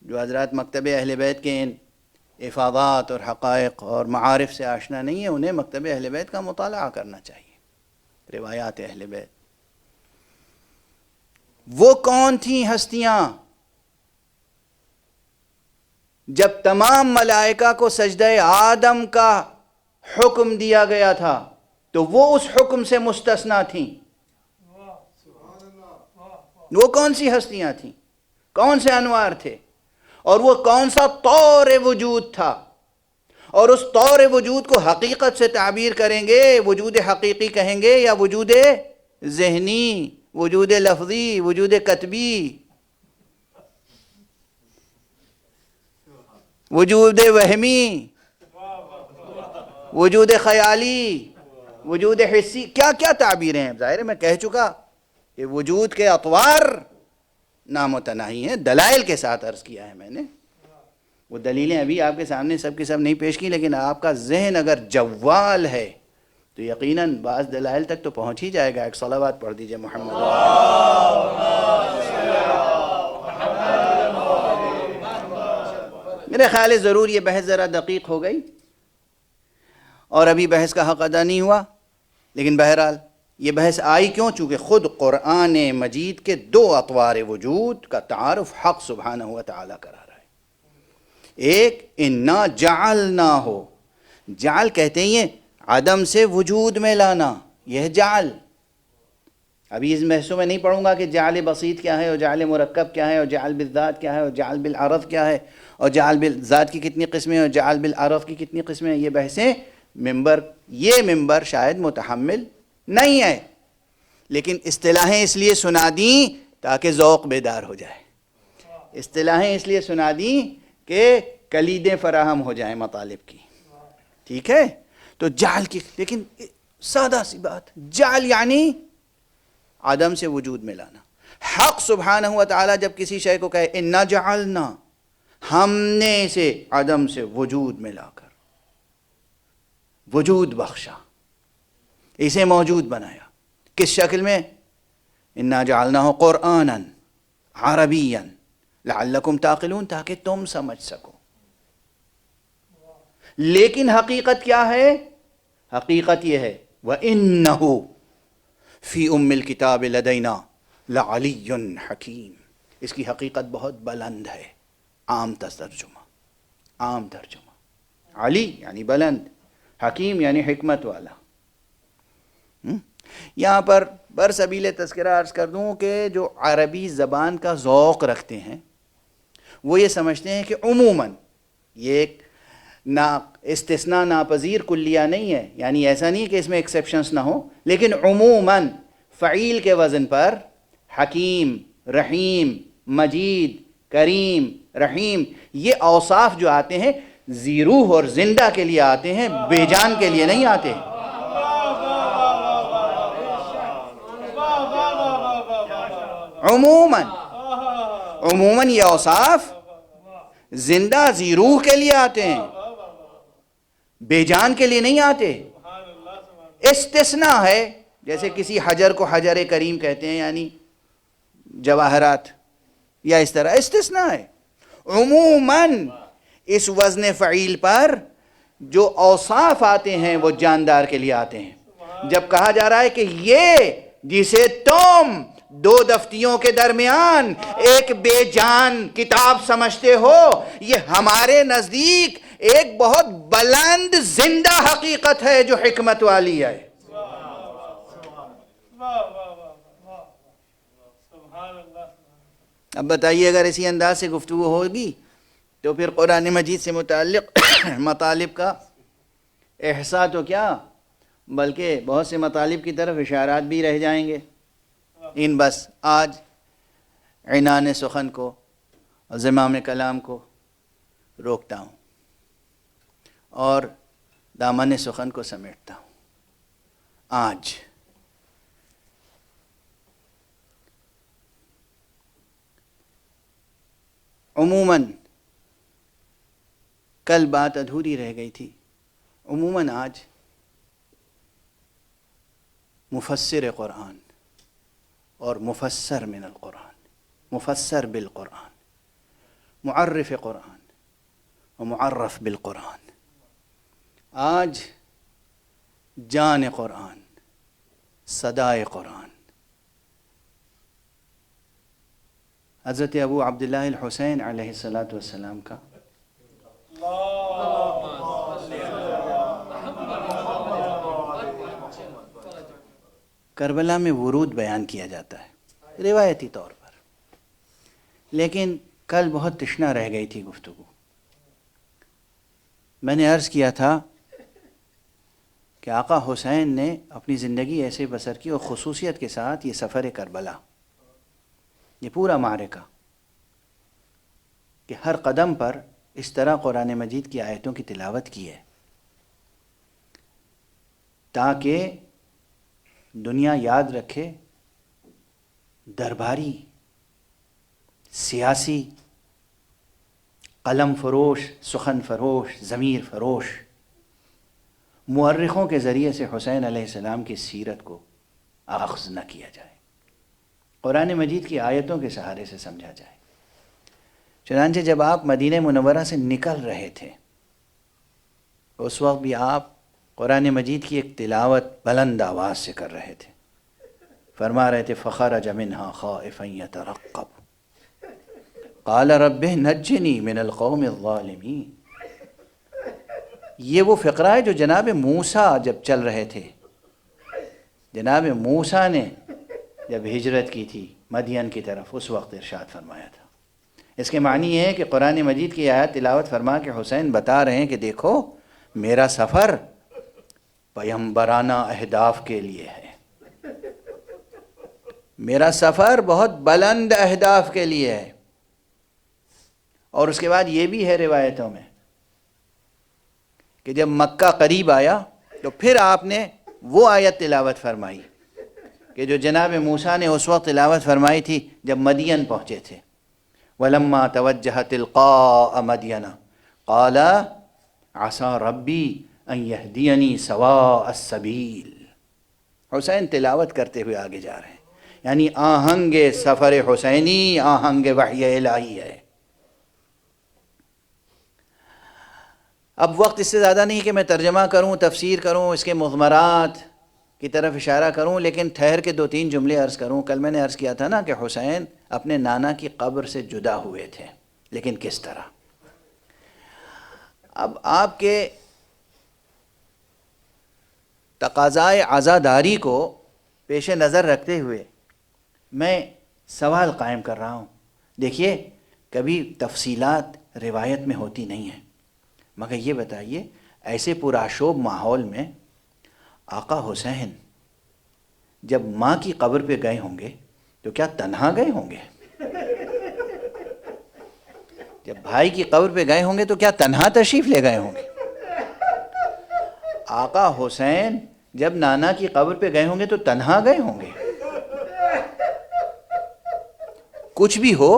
Speaker 1: جو حضرات مکتب اہل بیت کے ان افادات اور حقائق اور معارف سے آشنا نہیں ہیں، انہیں مکتب اہل بیت کا مطالعہ کرنا چاہیے، روایات اہل بیت۔ وہ کون تھیں ہستیاں؟ جب تمام ملائکہ کو سجدہ آدم کا حکم دیا گیا تھا تو وہ اس حکم سے مستثنیٰ تھیں۔ وہ کون سی ہستیاں تھیں؟ کون سے انوار تھے؟ اور وہ کون سا طور وجود تھا؟ اور اس طور وجود کو حقیقت سے تعبیر کریں گے، وجود حقیقی کہیں گے یا وجود ذہنی، وجود لفظی، وجود کتبی، وجود وہمی، وجود خیالی، وجود حسی، کیا کیا تعبیریں ہیں؟ ظاہر ہے میں کہہ چکا کہ وجود کے اطوار نامتناہی ہیں، دلائل کے ساتھ عرض کیا ہے میں نے۔ وہ دلیلیں ابھی آپ کے سامنے سب کی سب نہیں پیش کی، لیکن آپ کا ذہن اگر جوال ہے تو یقیناً بعض دلائل تک تو پہنچ ہی جائے گا. ایک صلوات پڑھ دیجئے محمد. میرے خیال ہے ضرور یہ بحث ذرا دقیق ہو گئی اور ابھی بحث کا حق ادا نہیں ہوا، لیکن بہرحال یہ بحث آئی کیوں؟ چونکہ خود قرآن مجید کے دو اطوار وجود کا تعارف حق سبحانہ و تعالیٰ کرا رہا ہے. ایک انا جعلنا ہو، جعل کہتے ہیں یہ عدم سے وجود میں لانا، یہ ہے جعل. ابھی اس بحثوں میں نہیں پڑھوں گا کہ جعل بسیط کیا ہے اور جعل مرکب کیا ہے اور جعل بالذات کیا ہے اور جعل بالعرض کیا ہے اور جعل بالذات کی کتنی قسمیں اور جعل بالعرض کی کتنی قسمیں. یہ بحثیں یہ ممبر شاید متحمل نہیں ہے، لیکن اصطلاحیں اس لیے سنا دیں تاکہ ذوق بیدار ہو جائے. اصطلاحیں اس لیے سنا دیں کہ کلیدیں فراہم ہو جائیں مطالب کی. ٹھیک ہے؟ تو جعل کی، لیکن سادہ سی بات، جعل یعنی عدم سے وجود میں لانا. حق سبحانہ و تعالیٰ جب کسی شے کو کہے انا جعلنا، ہم نے اسے عدم سے وجود میں لا کر وجود بخشا، اسے موجود بنایا. کس شکل میں؟ انا جعلناہ قرآنا عربیا لعلکم تعقلون، تاکہ تم سمجھ سکو. لیکن حقیقت کیا ہے؟ حقیقت یہ ہے وَإِنَّهُ فی ام الکتاب لدینا لعلی حکیم. اس کی حقیقت بہت بلند ہے. عام ترجمہ علی یعنی بلند، حکیم یعنی حکمت والا. یہاں پر برسبیل تذکرہ عرض کر دوں کہ جو عربی زبان کا ذوق رکھتے ہیں وہ یہ سمجھتے ہیں کہ عموماً یہ ایک استثناء ناپذیر کلیہ نہیں ہے، یعنی ایسا نہیں کہ اس میں ایکسیپشنز نہ ہو، لیکن عموماً فعیل کے وزن پر حکیم، رحیم، مجید، کریم، رحیم، یہ اوصاف جو آتے ہیں ذی روح اور زندہ کے لیے آتے ہیں، بے جان کے لیے نہیں آتے. عموماً یہ اوصاف زندہ ذی روح کے لیے آتے ہیں، بے جان کے لیے نہیں آتے. استثناء ہے، جیسے کسی حجر کو حجر کریم کہتے ہیں، یعنی جواہرات، یا اس طرح استثناء ہے. عموماً اس وزن فعیل پر جو اوصاف آتے ہیں وہ جاندار کے لیے آتے ہیں. جب کہا جا رہا ہے کہ یہ جسے تم دو دفتیوں کے درمیان ایک بے جان کتاب سمجھتے ہو، یہ ہمارے نزدیک ایک بہت بلند زندہ حقیقت ہے جو حکمت والی ہے. اب بتائیے اگر اسی انداز سے گفتگو ہوگی تو پھر قرآن مجید سے متعلق مطالب کا احساء تو کیا، بلکہ بہت سے مطالب کی طرف اشارات بھی رہ جائیں گے. ان بس آج عنان سخن کو اور زمام کلام کو روکتا ہوں اور دامن سخن کو سمیٹتا ہوں. آج عموماً کل بات ادھوری رہ گئی تھی، عموماً آج مفسر قرآن اور مفسر من القرآن، مفسر بالقرآن، معرف قرآن و معرف بالقرآن، آج جان قرآن، صدائے قرآن، حضرت ابو عبداللہ الحسین علیہ السلام کا کربلا میں ورود بیان کیا جاتا ہے روایتی طور پر. لیکن کل بہت تشنا رہ گئی تھی گفتگو. میں نے عرض کیا تھا کہ آقا حسین نے اپنی زندگی ایسے بسر کی اور خصوصیت کے ساتھ یہ سفر کربلا، یہ پورا معرکہ، کہ ہر قدم پر اس طرح قرآن مجید کی آیتوں کی تلاوت کی ہے تاکہ دنیا یاد رکھے درباری، سیاسی، قلم فروش، سخن فروش، ضمیر فروش مورخوں کے ذریعے سے حسین علیہ السلام کی سیرت کو اخذ نہ کیا جائے، قرآن مجید کی آیتوں کے سہارے سے سمجھا جائے۔ چنانچہ جب آپ مدینہ منورہ سے نکل رہے تھے اس وقت بھی آپ قرآن مجید کی ایک تلاوت بلند آواز سے کر رہے تھے، فرما رہے تھے فخرج منها خائفا يترقب قال رب نجنی من القوم الظالمین۔ یہ وہ فقرہ ہے جو جناب موسیٰ جب چل رہے تھے، جناب موسیٰ نے جب ہجرت کی تھی مدین کی طرف، اس وقت ارشاد فرمایا تھا۔ اس کے معنی یہ ہے کہ قرآن مجید کی آیت تلاوت فرما کے حسین بتا رہے ہیں کہ دیکھو میرا سفر پیغمبرانہ اہداف کے لیے ہے، میرا سفر بہت بلند اہداف کے لیے ہے۔ اور اس کے بعد یہ بھی ہے روایتوں میں کہ جب مکہ قریب آیا تو پھر آپ نے وہ آیت تلاوت فرمائی کہ جو جناب موسیٰ نے اس وقت تلاوت فرمائی تھی جب مدین پہنچے تھے، وَلَمَّا تَوَجَّهَ تِلْقَاءَ مَدْيَنَ قَالَ عَسَى رَبِّي أَن يَهْدِيَنِي سَوَاءَ السَّبِيلِ۔ حسین تلاوت کرتے ہوئے آگے جا رہے ہیں، یعنی آہنگ سفر حسینی آہنگ وحی الہی ہے۔ اب وقت اس سے زیادہ نہیں کہ میں ترجمہ کروں، تفسیر کروں، اس کے مضمرات کی طرف اشارہ کروں، لیکن ٹھہر کے 2-3 جملے عرض کروں۔ کل میں نے عرض کیا تھا نا کہ حسین اپنے نانا کی قبر سے جدا ہوئے تھے، لیکن کس طرح؟ اب آپ کے تقاضائے عزاداری کو پیش نظر رکھتے ہوئے میں سوال قائم کر رہا ہوں۔ دیکھیے کبھی تفصیلات روایت میں ہوتی نہیں ہیں، مگر یہ بتائیے ایسے پرآشوب ماحول میں آقا حسین جب ماں کی قبر پہ گئے ہوں گے تو کیا تنہا گئے ہوں گے؟ جب بھائی کی قبر پہ گئے ہوں گے تو کیا تنہا تشریف لے گئے ہوں گے؟ آقا حسین جب نانا کی قبر پہ گئے ہوں گے تو تنہا گئے ہوں گے؟ کچھ بھی ہو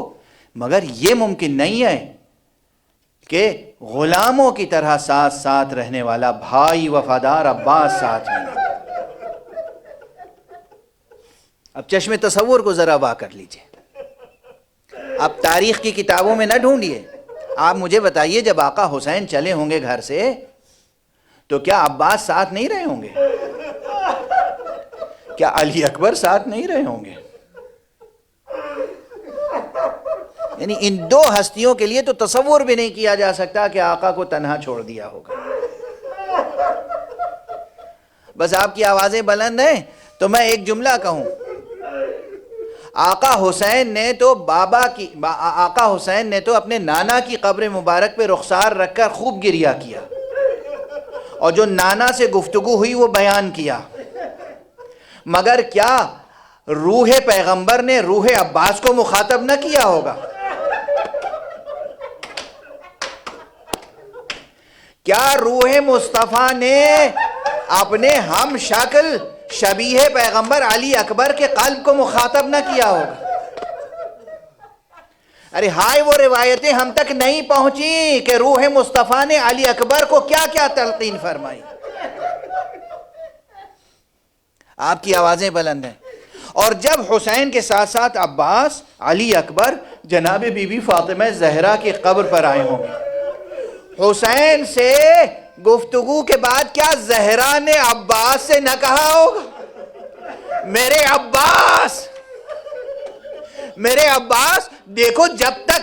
Speaker 1: مگر یہ ممکن نہیں ہے کہ غلاموں کی طرح ساتھ ساتھ رہنے والا بھائی وفادار عباس ساتھ میں نہ۔ اب چشم تصور کو ذرا واہ کر لیجئے، اب تاریخ کی کتابوں میں نہ ڈھونڈیے، آپ مجھے بتائیے جب آقا حسین چلے ہوں گے گھر سے تو کیا عباس ساتھ نہیں رہے ہوں گے؟ کیا علی اکبر ساتھ نہیں رہے ہوں گے؟ یعنی ان دو ہستیوں کے لیے تو تصور بھی نہیں کیا جا سکتا کہ آقا کو تنہا چھوڑ دیا ہوگا۔ بس آپ کی آوازیں بلند ہیں تو میں ایک جملہ کہوں، آقا حسین نے تو اپنے نانا کی قبر مبارک پہ رخسار رکھ کر خوب گریہ کیا، اور جو نانا سے گفتگو ہوئی وہ بیان کیا، مگر کیا روح پیغمبر نے روح عباس کو مخاطب نہ کیا ہوگا؟ کیا روح مصطفیٰ نے اپنے ہم شکل شبیہ پیغمبر علی اکبر کے قلب کو مخاطب نہ کیا ہوگا؟ ارے ہائے وہ روایتیں ہم تک نہیں پہنچی کہ روح مصطفیٰ نے علی اکبر کو کیا کیا تلقین فرمائی۔ آپ کی آوازیں بلند ہیں۔ اور جب حسین کے ساتھ ساتھ عباس، علی اکبر، جناب بی بی فاطمہ زہرا کی قبر پر آئے ہوں گے، حسین سے گفتگو کے بعد کیا زہرا نے عباس سے نہ کہا ہوگا میرے عباس دیکھو جب تک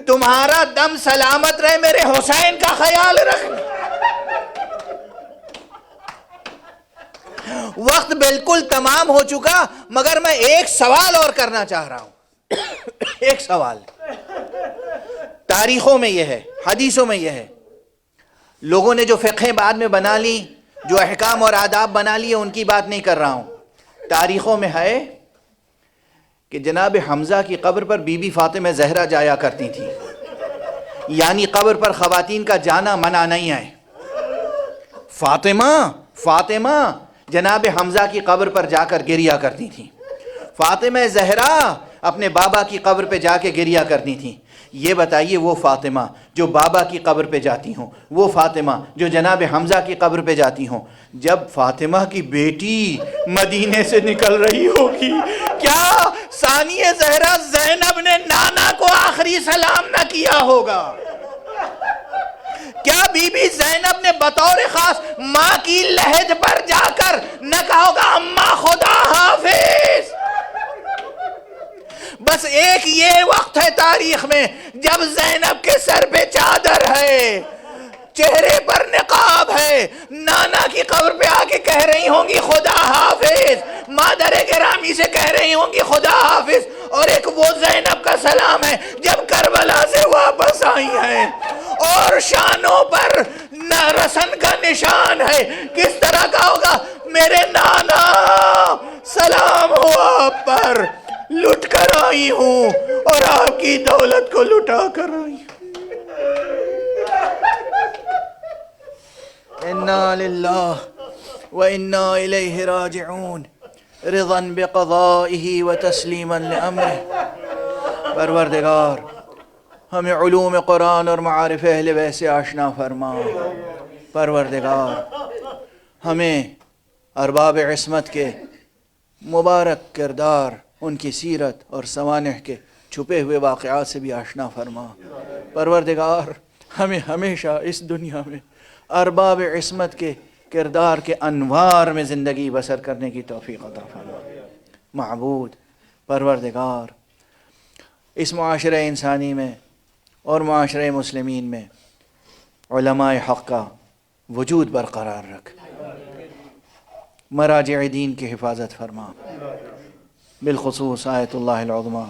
Speaker 1: تمہارا دم سلامت رہے میرے حسین کا خیال رکھنا۔ وقت بالکل تمام ہو چکا مگر میں ایک سوال اور کرنا چاہ رہا ہوں۔ ایک سوال تاریخوں میں یہ ہے، حدیثوں میں یہ ہے، لوگوں نے جو فقہیں بعد میں بنا لی، جو احکام اور آداب بنا لیے، ان کی بات نہیں کر رہا ہوں۔ تاریخوں میں ہے کہ جناب حمزہ کی قبر پر بی بی فاطمہ زہرا جایا کرتی تھی، یعنی قبر پر خواتین کا جانا منع نہیں ہے۔ فاطمہ جناب حمزہ کی قبر پر جا کر گریہ کرتی تھی، فاطمہ زہرا اپنے بابا کی قبر پہ جا کے گریہ کرتی تھی، یہ بتائیے وہ فاطمہ جو بابا کی قبر پہ جاتی ہوں، وہ فاطمہ جو جناب حمزہ کی قبر پہ جاتی ہوں، جب فاطمہ کی بیٹی مدینے سے نکل رہی ہوگی، کیا ثانیہ زہرا زینب نے نانا کو آخری سلام نہ کیا ہوگا؟ کیا بی بی زینب نے بطور خاص ماں کی لحد پر جا کر نہ کہا ہوگا اماں خدا حافظ؟ بس ایک یہ وقت ہے تاریخ میں جب زینب کے سر پہ چادر ہے، چہرے پر نقاب ہے، نانا کی قبر پہ آ کے کہہ رہی ہوں گی خدا حافظ، مادر گرامی سے کہہ رہی ہوں گی خدا حافظ، اور ایک وہ زینب کا سلام ہے جب کربلا سے واپس آئی ہیں اور شانوں پر رسن کا نشان ہے، کس طرح کا ہوگا؟ میرے نانا سلام ہو آپ پر، لٹ کر آئی ہوں اور آپ کی دولت کو لٹا کر آئی ہوں۔ انا للہ وانا الیہ راجعون، رضا بقضائہ وتسلیما لامرہ۔ پروردگار ہمیں علوم قرآن اور معارف اہل بیت سے آشنا فرما۔ پروردگار ہمیں ارباب عصمت کے مبارک کردار، ان کی سیرت اور سوانح کے چھپے ہوئے واقعات سے بھی آشنا فرما۔ پروردگار ہمیں ہمیشہ اس دنیا میں ارباب عصمت کے کردار کے انوار میں زندگی بسر کرنے کی توفیق عطا فرما۔ معبود پروردگار اس معاشرہ انسانی میں اور معاشرہ مسلمین میں علماء حق کا وجود برقرار رکھ، مراجع دین کی حفاظت فرما، بالخصوص آیت اللہ العظمیٰ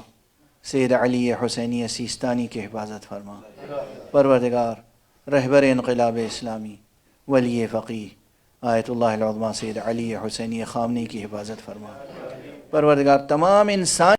Speaker 1: سید علی حسینی سیستانی کی حفاظت فرما۔ پروردگار رہبر انقلاب اسلامی ولی فقیہ آیت اللہ العظمیٰ سید علی حسینی خامنی کی حفاظت فرما۔ پروردگار تمام انسان